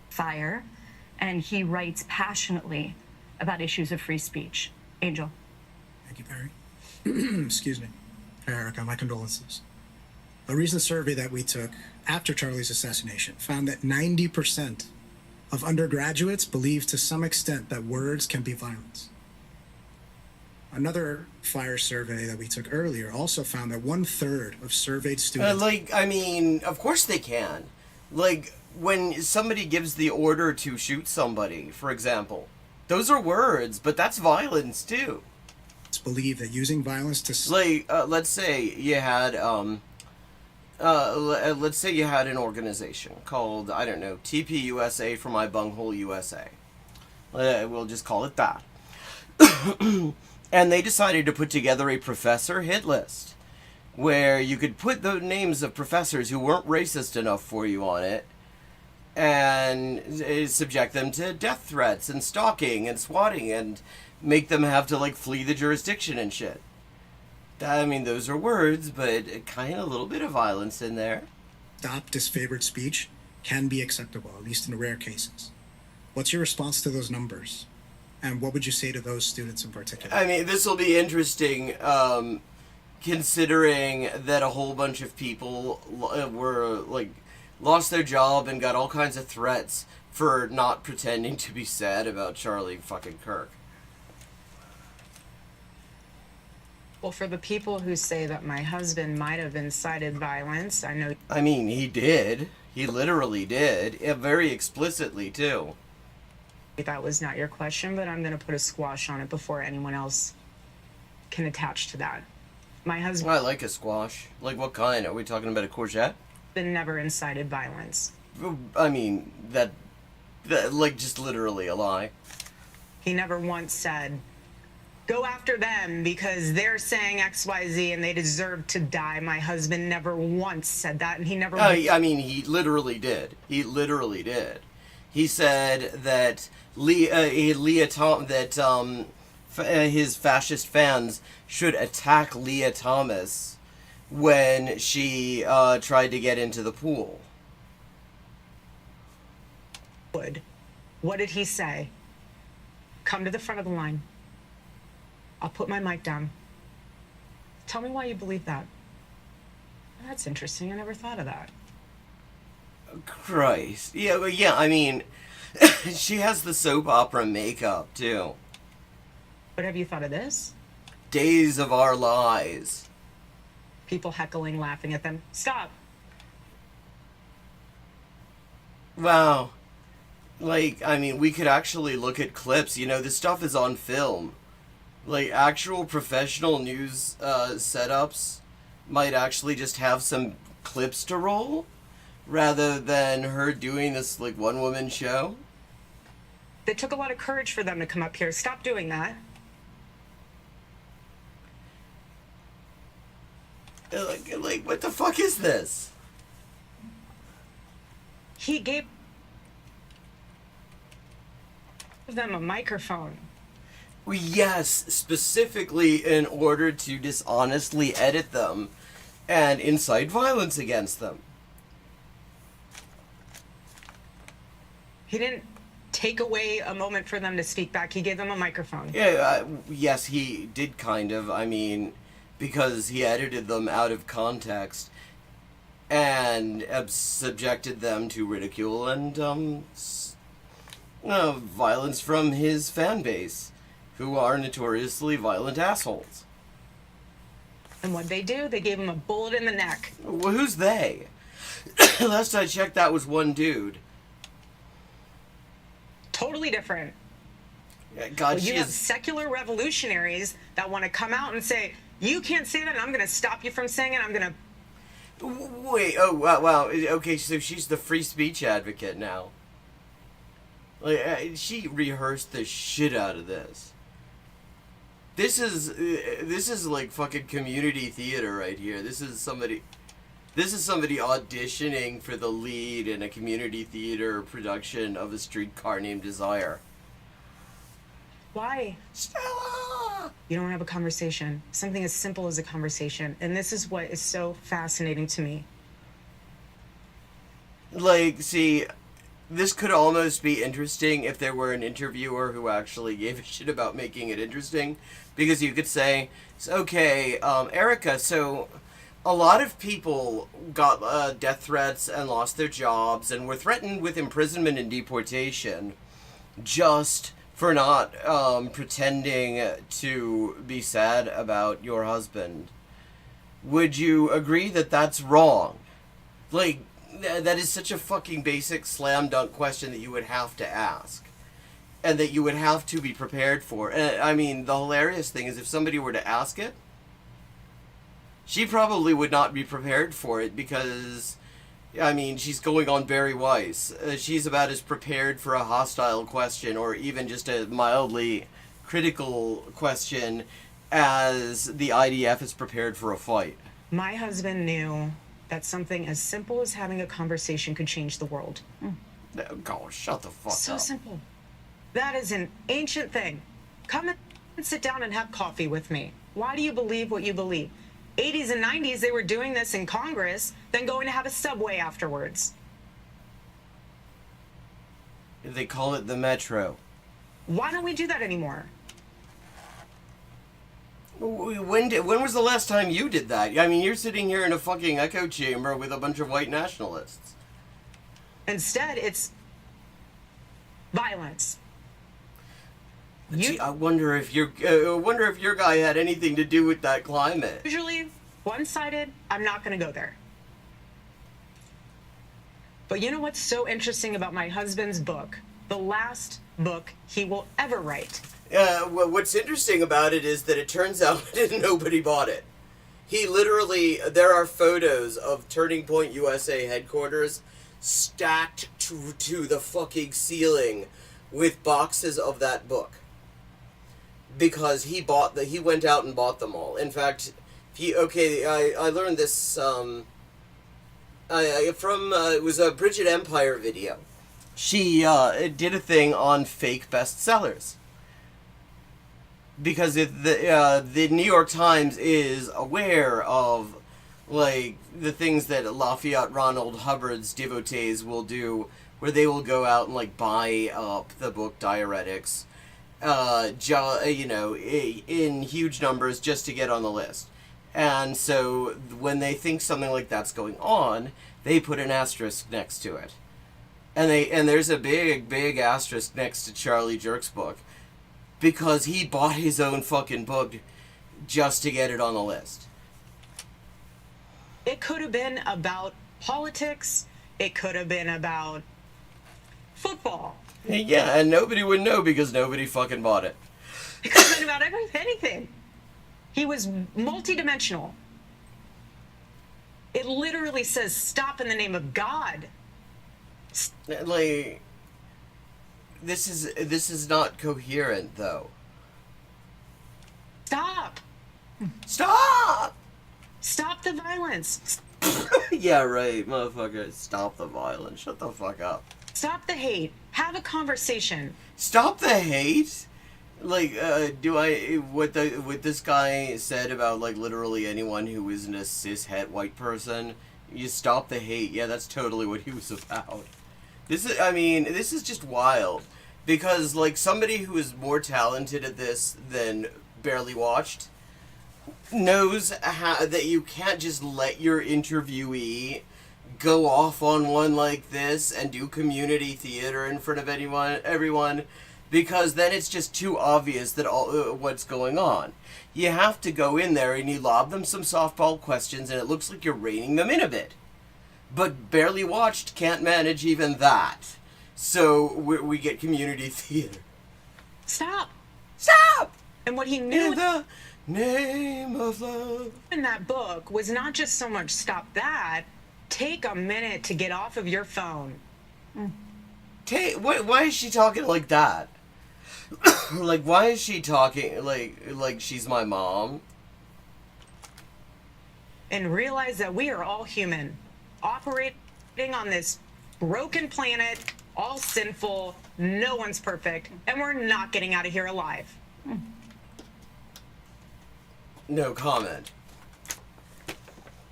FIRE, and he writes passionately about issues of free speech. Angel. Thank you, Bari. Excuse me. Erica, my condolences. A recent survey that we took after Charlie's assassination found that 90% of undergraduates believe to some extent that words can be violence. Another FIRE survey that we took earlier also found that 1/3 of surveyed students... Of course they can. When somebody gives the order to shoot somebody, for example, those are words, but that's violence too. believe that using violence to... let's say you had, let's say you had an organization called, I don't know, TPUSA for My Bunghole USA. We'll just call it that. And they decided to put together a professor hit list where you could put the names of professors who weren't racist enough for you on it and subject them to death threats and stalking and swatting and make them have to, like, flee the jurisdiction and shit. I mean, those are words, but kind of a little bit of violence in there. Stop disfavored speech can be acceptable, at least in rare cases. What's your response to those numbers? And what would you say to those students in particular? I mean, this will be interesting, considering that a whole bunch of people were, like, lost their job and got all kinds of threats for not pretending to be sad about Charlie fucking Kirk. Well, for the people who say that my husband might have incited violence, I know... I mean, he did. He literally did. Very explicitly, too. That was not your question, but I'm going to put a squash on it before anyone else can attach to that. My husband... I like a squash. Like, what kind? Are we talking about a courgette? Never incited violence. I mean, that like, just literally a lie. He never once said, go after them because they're saying XYZ and they deserve to die. My husband never once said that, and he never... I mean, he literally did. He literally did. He said that his fascist fans should attack Leah Thomas when she tried to get into the pool. What did he say? Come to the front of the line. I'll put my mic down. Tell me why you believe that. That's interesting. I never thought of that. Christ. Yeah, but yeah, I mean, she has the soap opera makeup, too. But have you thought of this? Days of Our Lives. People heckling, laughing at them. Stop. Wow. Like, I mean, we could actually look at clips. You know, this stuff is on film. Like, actual professional news setups might actually just have some clips to roll, rather than her doing this, like, one-woman show. It took a lot of courage for them to come up here. Stop doing that. Like, what the fuck is this? He gave them a microphone. Well, yes, specifically in order to dishonestly edit them and incite violence against them. He didn't take away a moment for them to speak back. He gave them a microphone. Yeah, yes, he did kind of. I mean, because he edited them out of context and subjected them to ridicule and violence from his fan base, who are notoriously violent assholes. And what they do, they gave him a bullet in the neck. Well, who's they? Last I checked, that was one dude. Totally different. God, You have secular revolutionaries that want to come out and say, you can't say that, and I'm going to stop you from saying it. I'm going to... Wait, oh, wow. Okay, so she's the free speech advocate now. Like, she rehearsed the shit out of this. This is like fucking community theater right here. This is somebody auditioning for the lead in a community theater production of A Streetcar Named Desire. Why? Stella! You don't have a conversation. Something as simple as a conversation. And this is what is so fascinating to me. Like, see, this could almost be interesting if there were an interviewer who actually gave a shit about making it interesting. Because you could say, okay, Erica, so a lot of people got death threats and lost their jobs and were threatened with imprisonment and deportation just for not pretending to be sad about your husband. Would you agree that that's wrong? Like, that is such a fucking basic slam dunk question that you would have to ask. And that you would have to be prepared for. And, I mean, the hilarious thing is if somebody were to ask it, she probably would not be prepared for it because, I mean, she's going on Bari Weiss. She's about as prepared for a hostile question or even just a mildly critical question as the IDF is prepared for a fight. My husband knew that something as simple as having a conversation could change the world. Oh, shut the fuck up. So simple. That is an ancient thing. Come and sit down and have coffee with me. Why do you believe what you believe? 80s and 90s, they were doing this in Congress, then going to have a subway afterwards. They call it the Metro. Why don't we do that anymore? When was the last time you did that? I mean, you're sitting here in a fucking echo chamber with a bunch of white nationalists. Instead, it's violence. Gee, I wonder if your guy had anything to do with that climate. Usually one-sided, I'm not going to go there. But you know what's so interesting about my husband's book? The last book he will ever write. Well, what's interesting about it is that it turns out nobody bought it. He literally, there are photos of Turning Point USA headquarters stacked to the fucking ceiling with boxes of that book. Because he went out and bought them all. In fact, I learned this, it was a Bridget Empire video. she did a thing on fake bestsellers. Because the New York Times is aware of, like, the things that Lafayette Ronald Hubbard's devotees will do, where they will go out and, like, buy up the book Diuretics, in huge numbers just to get on the list. And so when they think something like that's going on, they put an asterisk next to it. And there's a big asterisk next to Charlie Jerk's book, because he bought his own fucking book just to get it on the list. It could have been about politics. It could have been about football. Yeah, and nobody would know because nobody fucking bought it. It could have been about anything. He was multidimensional. It literally says, stop in the name of God. Like, this is not coherent, though. Stop. Stop! Stop the violence. Yeah, right, motherfucker. Stop the violence. Shut the fuck up. Stop the hate. Have a conversation. Stop the hate? Like, what this guy said about, like, literally anyone who isn't a cishet white person, you stop the hate. Yeah, that's totally what he was about. This is just wild. Because, like, somebody who is more talented at this than Barely Watched knows that you can't just let your interviewee go off on one like this and do community theater in front of everyone, because then it's just too obvious that what's going on. You have to go in there and you lob them some softball questions and it looks like you're reining them in a bit. But Barely Watched can't manage even that. So we get community theater. Stop. Stop! And what he knew In the name of love. in that book was not just so much stop that, take a minute to get off of your phone. Why is she talking like that? Like, why is she talking like she's my mom? And realize that we are all human, operating on this broken planet, all sinful, no one's perfect, and we're not getting out of here alive. No comment.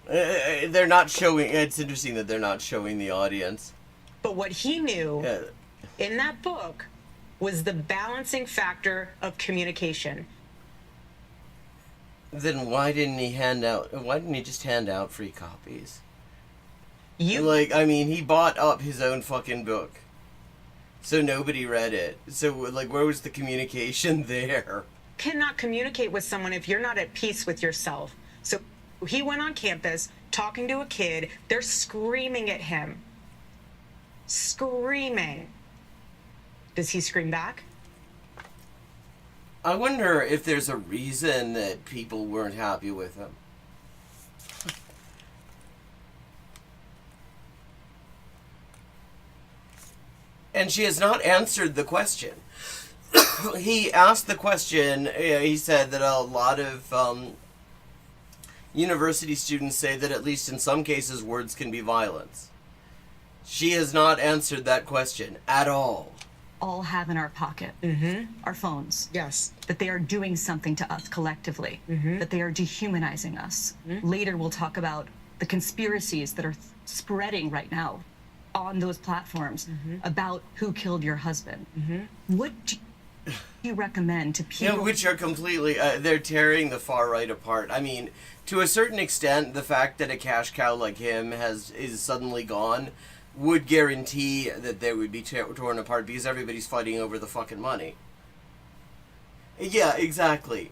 They're not showing. It's interesting that they're not showing the audience. But what he knew Yeah. in that book was the balancing factor of communication. Then why didn't he just hand out free copies? You He bought up his own fucking book. So nobody read it. So, like, where was the communication there? cannot communicate with someone if you're not at peace with yourself. So he went on campus talking to a kid. They're screaming at him. Screaming. Does he scream back? I wonder if there's a reason that people weren't happy with him. And she has not answered the question. He asked the question, he said that a lot of university students say that at least in some cases words can be violence. She has not answered that question at all. All have in our pocket our phones. Yes. That they are doing something to us collectively, that they are dehumanizing us. Later, we'll talk about the conspiracies that are spreading right now on those platforms about who killed your husband. What do you recommend to people? Yeah, which are completely, they're tearing the far right apart. I mean, to a certain extent, the fact that a cash cow like him is suddenly gone would guarantee that they would be torn apart because everybody's fighting over the fucking money. Yeah, exactly.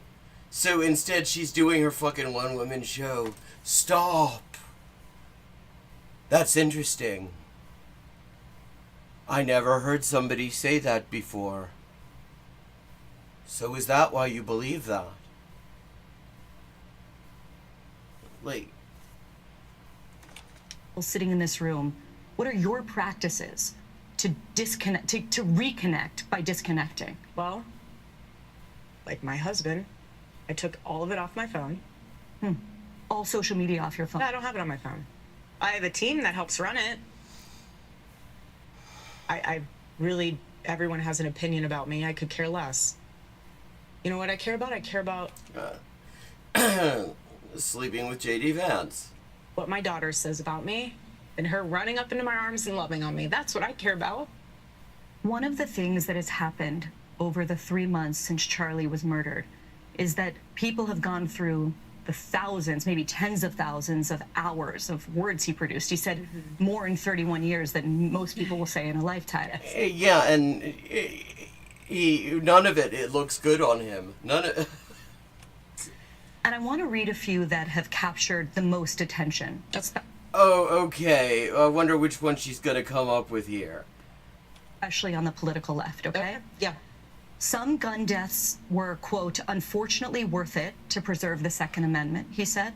So instead, she's doing her fucking one-woman show. Stop. That's interesting. I never heard somebody say that before. So is that why you believe that? Like, Sitting in this room, what are your practices to disconnect, to reconnect by disconnecting? Well, like my husband, I took all of it off my phone. All social media off your phone. No, I don't have it on my phone. I have a team that helps run it. I really, everyone has an opinion about me. I could care less. You know what I care about? I care about Sleeping with J.D. Vance. what my daughter says about me and her running up into my arms and loving on me. That's what I care about. One of the things that has happened over the 3 months since Charlie was murdered is that people have gone through the thousands, maybe tens of thousands of hours of words he produced. He said more in 31 years than most people will say in a lifetime. Yeah, and none of it looks good on him. None of. And I want to read a few that have captured the most attention. Oh, okay. I wonder which one she's gonna come up with here. Especially on the political left, okay? Yeah. Some gun deaths were, quote, unfortunately worth it to preserve the Second Amendment, he said.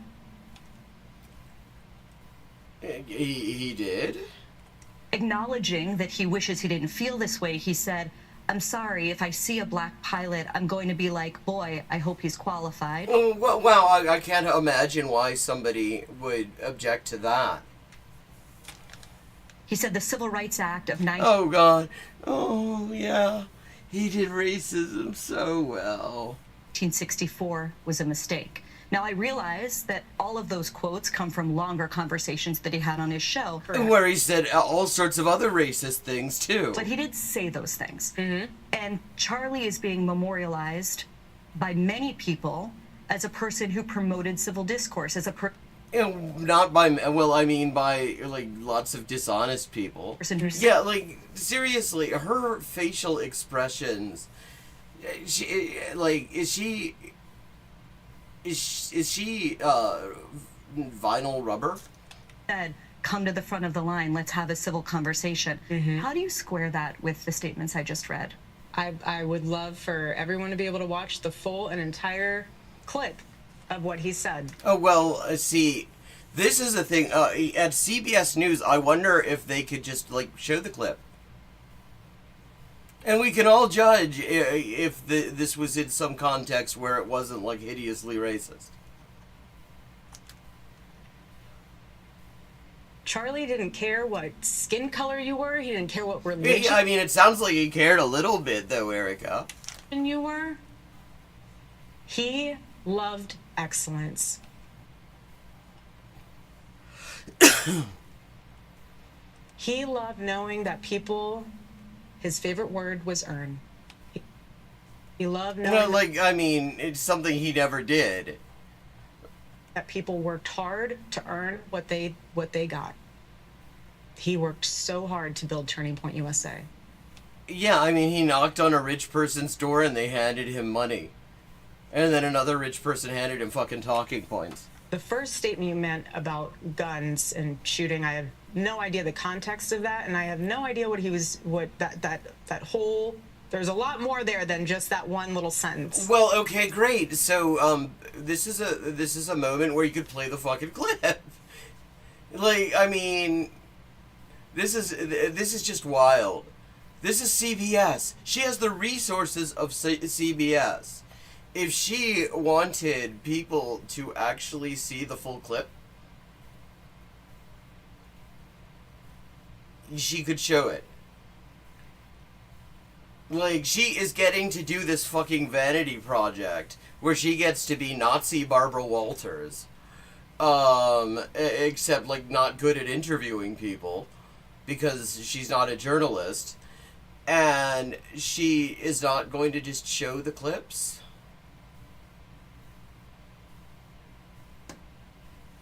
He did? Acknowledging that he wishes he didn't feel this way, he said, I'm sorry, if I see a black pilot, I'm going to be like, boy, I hope he's qualified. Oh, well, I can't imagine why somebody would object to that. He said the Civil Rights Act of Oh, God. Oh, yeah. He did racism so well. 1964 was a mistake. Now, I realize that all of those quotes come from longer conversations that he had on his show. Where he said all sorts of other racist things, too. But he did say those things. And Charlie is being memorialized by many people as a person who promoted civil discourse, as a Not by, well, I mean by, like, lots of dishonest people. person who Yeah, like, seriously, her facial expressions, she, like, is she vinyl rubber? said, come to the front of the line, let's have a civil conversation. How do you square that with the statements I just read? I would love for everyone to be able to watch the full and entire clip of what he said. Oh, well, see, this is a thing. At CBS News, I wonder if they could just, like, show the clip. And we can all judge if this was in some context where it wasn't, like, hideously racist. Charlie didn't care what skin color you were. He didn't care what religion I mean, it sounds like he cared a little bit, though, Erica. you were. He loved excellence. He loved knowing that people, his favorite word was earn. He loved knowing No, like, I mean, it's something he never did. that people worked hard to earn what they got. He worked so hard to build Turning Point USA. Yeah, I mean, he knocked on a rich person's door and they handed him money. And then another rich person handed him fucking talking points. The first statement you meant about guns and shooting, I have no idea the context of that, and I have no idea that whole. There's a lot more there than just that one little sentence. Well, okay, great. So, this is a moment where you could play the fucking clip. Like, I mean, this is just wild. This is CBS. She has the resources of CBS. If she wanted people to actually see the full clip, she could show it. Like, she is getting to do this fucking vanity project where she gets to be Nazi Barbara Walters. Except, like, not good at interviewing people because she's not a journalist. And she is not going to just show the clips.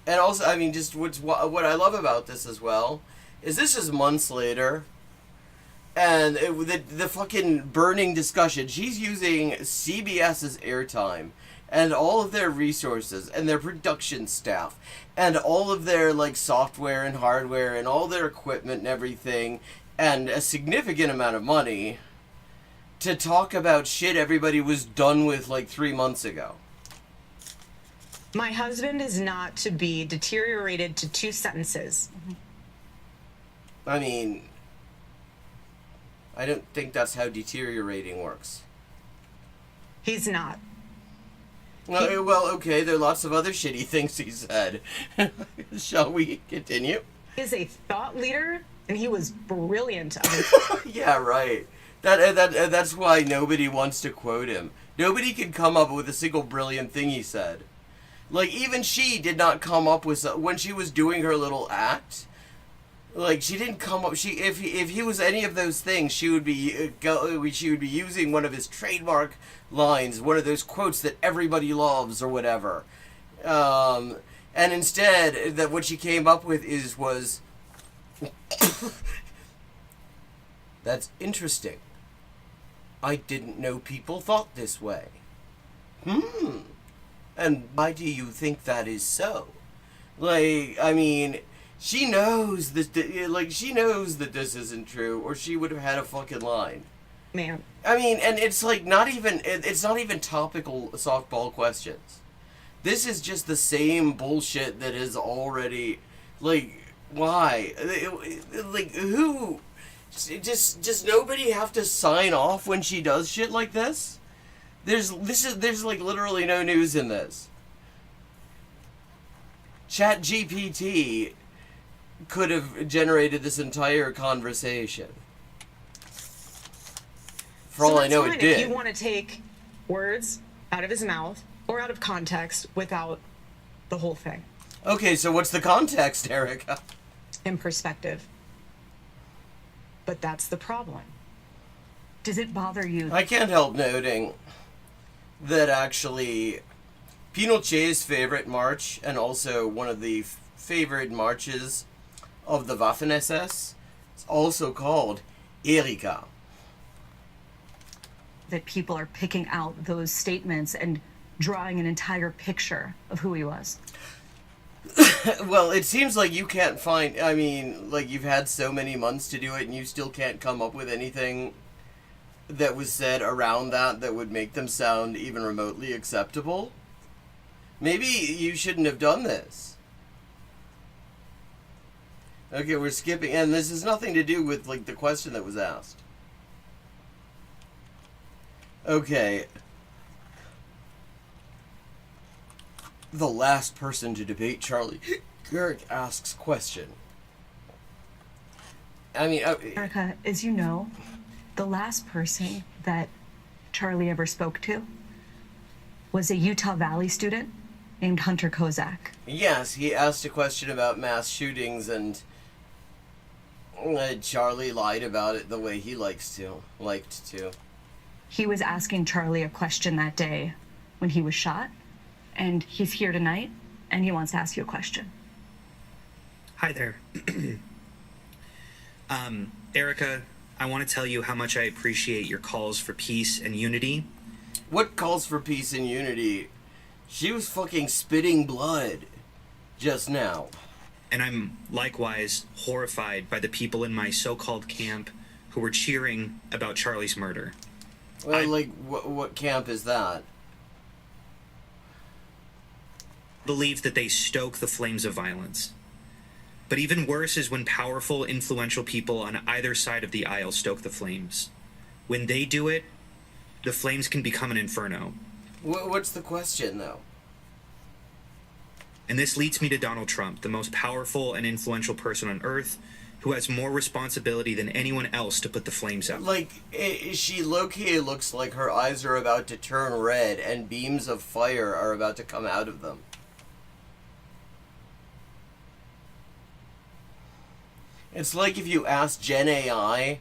And also, I mean, just what I love about this as well is this is months later. And the fucking burning discussion, she's using CBS's airtime and all of their resources and their production staff and all of their, like, software and hardware and all their equipment and everything and a significant amount of money to talk about shit everybody was done with, like, 3 months ago. My husband is not to be deteriorated to 2 sentences. I mean, I don't think that's how deteriorating works. He's not. Well, okay, there are lots of other shitty things he said. Shall we continue? Is a thought leader, and he was brilliant. Yeah, right. That's why nobody wants to quote him. Nobody could come up with a single brilliant thing he said. Like, even she did not come up with when she was doing her little act. Like, she didn't come up. If he was any of those things, she would be using one of his trademark lines, one of those quotes that everybody loves or whatever. And instead, that what she came up with was that's interesting. I didn't know people thought this way. And why do you think that is so? Like, I mean, she knows this. Like, she knows that this isn't true, or she would have had a fucking line. Man. I mean, and it's like not even. It's not even topical softball questions. This is just the same bullshit that is already. Like, why? Like, who? Just nobody have to sign off when she does shit like this? There's like literally no news in this. ChatGPT could have generated this entire conversation. For all I know, it did. If you want to take words out of his mouth or out of context without the whole thing. Okay, so what's the context, Erica? In perspective. But that's the problem. Does it bother you? I can't help noting that actually Pinochet's favorite march, and also one of the favorite marches of the Waffen-SS, is also called Erika. That people are picking out those statements and drawing an entire picture of who he was. Well, it seems like you can't find. I mean, like, you've had so many months to do it, and you still can't come up with anything that was said around that would make them sound even remotely acceptable. Maybe you shouldn't have done this. Okay, we're skipping, and this has nothing to do with, like, the question that was asked. Okay. The last person to debate Charlie Kirk asks question. I mean... Erica, as you know, the last person that Charlie ever spoke to was a Utah Valley student named Hunter Kozak. Yes, he asked a question about mass shootings, and Charlie lied about it the way he liked to. He was asking Charlie a question that day when he was shot, and he's here tonight, and he wants to ask you a question. Hi there. Erica, I want to tell you how much I appreciate your calls for peace and unity. What calls for peace and unity? She was fucking spitting blood just now. And I'm likewise horrified by the people in my so-called camp who were cheering about Charlie's murder. Well, what camp is that? Believe that they stoke the flames of violence. But even worse is when powerful, influential people on either side of the aisle stoke the flames. When they do it, the flames can become an inferno. What's the question, though? And this leads me to Donald Trump, the most powerful and influential person on Earth, who has more responsibility than anyone else to put the flames out. Like, she low-key looks like her eyes are about to turn red and beams of fire are about to come out of them. It's like if you asked Gen AI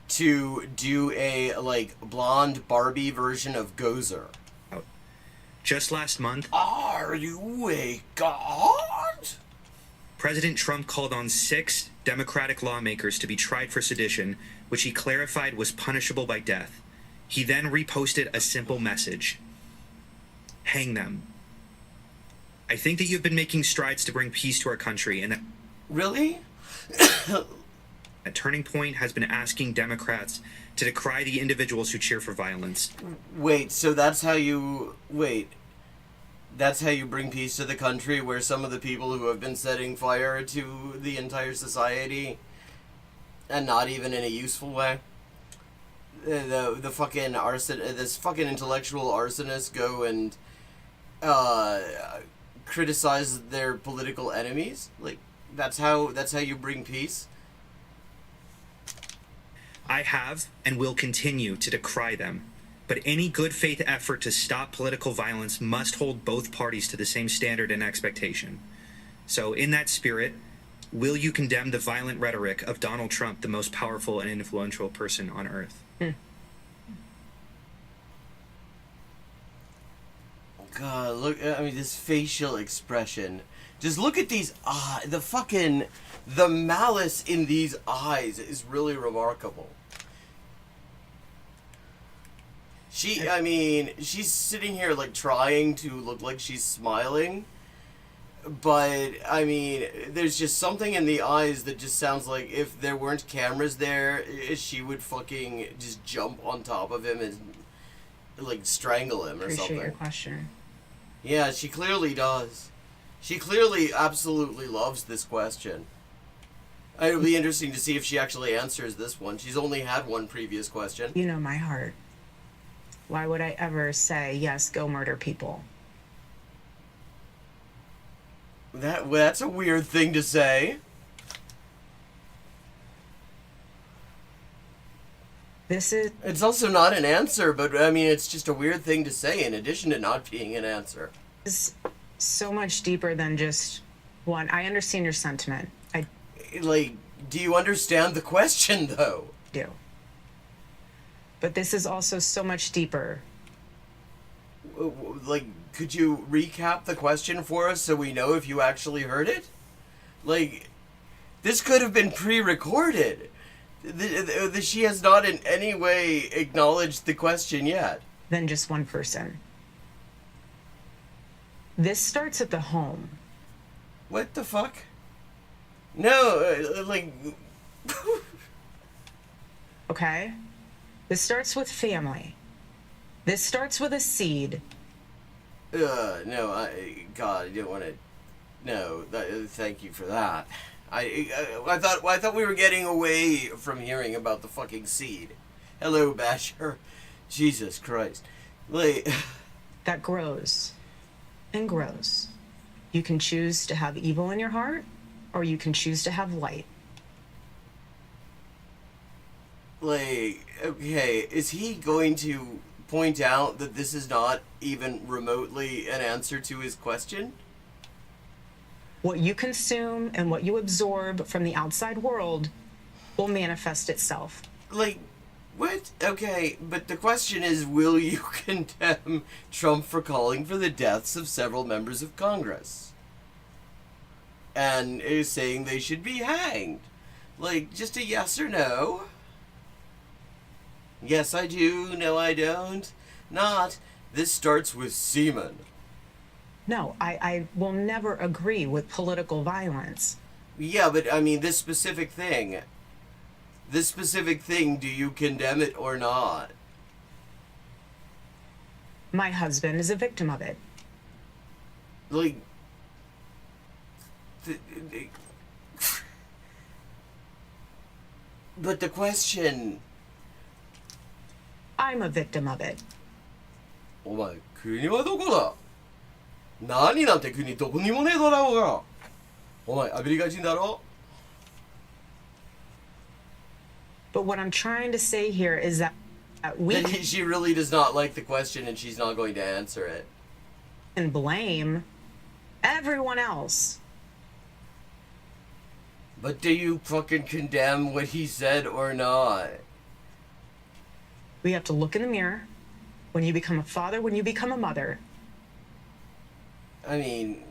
to do a, like, blonde Barbie version of Gozer. Just last month, Are you a god? President Trump called on 6 Democratic lawmakers to be tried for sedition, which he clarified was punishable by death. He then reposted a simple message: hang them. I think that you've been making strides to bring peace to our country, and that Really? a turning point has been asking Democrats to decry the individuals who cheer for violence. Wait, so that's how you bring peace to the country, where some of the people who have been setting fire to the entire society, and not even in a useful way, the fucking this fucking intellectual arsonists go and criticize their political enemies? Like, That's how you bring peace? I have and will continue to decry them. But any good faith effort to stop political violence must hold both parties to the same standard and expectation. So, in that spirit, will you condemn the violent rhetoric of Donald Trump, the most powerful and influential person on earth? God, look, I mean, this facial expression. Just look at these eyes. The malice in these eyes is really remarkable. She's sitting here, like, trying to look like she's smiling. But, I mean, there's just something in the eyes that just sounds like if there weren't cameras there, she would fucking just jump on top of him and, like, strangle him or something. Appreciate your question. Yeah, she clearly does. She clearly absolutely loves this question. It'll be interesting to see if she actually answers this one. She's only had one previous question. You know my heart. Why would I ever say, yes, go murder people? That's a weird thing to say. It's also not an answer, but I mean, it's just a weird thing to say in addition to not being an answer. It's so much deeper than just one. I understand your sentiment. I do you understand the question, though? do. But this is also so much deeper. Like, could you recap the question for us so we know if you actually heard it? Like, this could have been pre-recorded. She has not in any way acknowledged the question yet. Than just one person. This starts at the home. What the fuck? No, Okay? This starts with family. This starts with a seed. No, God, I didn't want to. No, thank you for that. I thought we were getting away from hearing about the fucking seed. Hello, Basher. Jesus Christ. That grows and grows. You can choose to have evil in your heart, or you can choose to have light. Okay, is he going to point out that this is not even remotely an answer to his question? What you consume and what you absorb from the outside world will manifest itself. What? Okay, but the question is, will you condemn Trump for calling for the deaths of several members of Congress? And is saying they should be hanged? Just a yes or no? Yes, I do. No, I don't. Not. This starts with semen. No, I will never agree with political violence. Yeah, but I mean, this specific thing, do you condemn it or not? My husband is a victim of it. But the question... I'm a victim of it. お前、国はどこだ？何なんて国どこにもねえだろうが。お前、アメリカ人だろ？ But what I'm trying to say here is that she really does not like the question and she's not going to answer it. can blame everyone else. But do you fucking condemn what he said or not? We have to look in the mirror when you become a father, when you become a mother. I mean,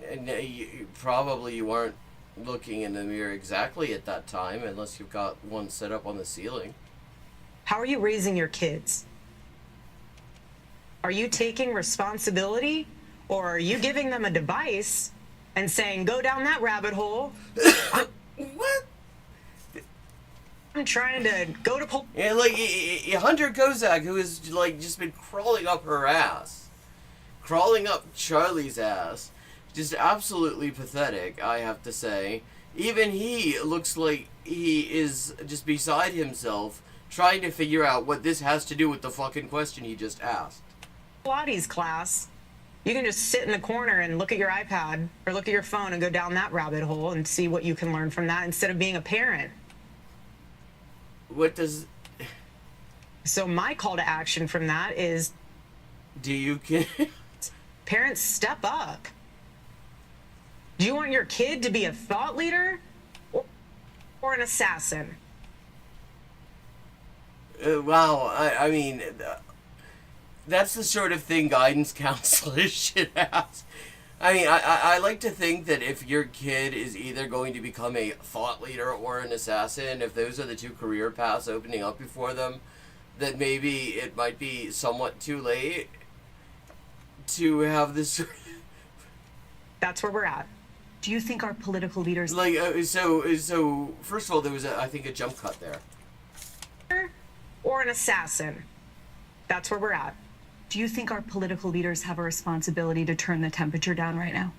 probably you weren't looking in the mirror exactly at that time unless you've got one set up on the ceiling. How are you raising your kids? Are you taking responsibility, or are you giving them a device and saying, go down that rabbit hole? What? I'm trying to go to... Yeah, Hunter Kozak, who has, just been crawling up her ass. Crawling up Charlie's ass. Just absolutely pathetic, I have to say. Even he looks like he is just beside himself, trying to figure out what this has to do with the fucking question he just asked. Pilates class You can just sit in the corner and look at your iPad or look at your phone and go down that rabbit hole and see what you can learn from that instead of being a parent. What does... So my call to action from that is... Do you... Parents, step up. Do you want your kid to be a thought leader or an assassin? Wow, I mean... That's the sort of thing guidance counselors should ask. I mean, I like to think that if your kid is either going to become a thought leader or an assassin, if those are the two career paths opening up before them, that maybe it might be somewhat too late to have this... That's where we're at. Do you think our political leaders... Like, so first of all, there was, I think, a jump cut there. Or an assassin. That's where we're at. Do you think our political leaders have a responsibility to turn the temperature down right now?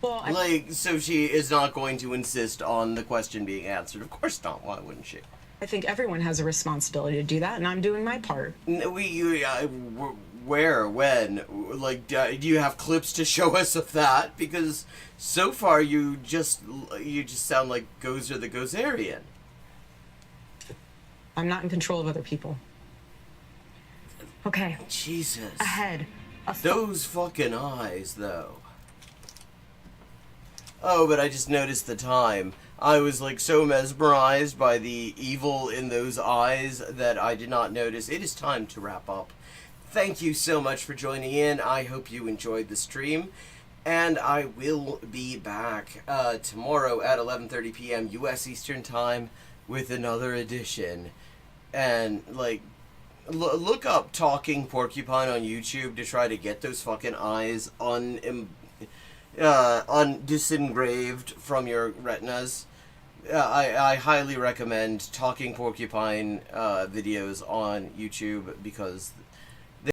Well, Like, so she is not going to insist on the question being answered. Of course not. Why wouldn't she? I think everyone has a responsibility to do that, and I'm doing my part. Where, when? Like, do you have clips to show us of that? Because so far you just sound like Gozer the Gozerian. I'm not in control of other people. Okay. Jesus. Ahead. Those fucking eyes, though. Oh, but I just noticed the time. I was, like, so mesmerized by the evil in those eyes that I did not notice. It is time to wrap up. Thank you so much for joining in. I hope you enjoyed the stream. And I will be back tomorrow at 11:30 p.m. U.S. Eastern Time with another edition. And, like... look up Talking Porcupine on YouTube to try to get those fucking eyes disengraved from your retinas. I highly recommend Talking Porcupine videos on YouTube because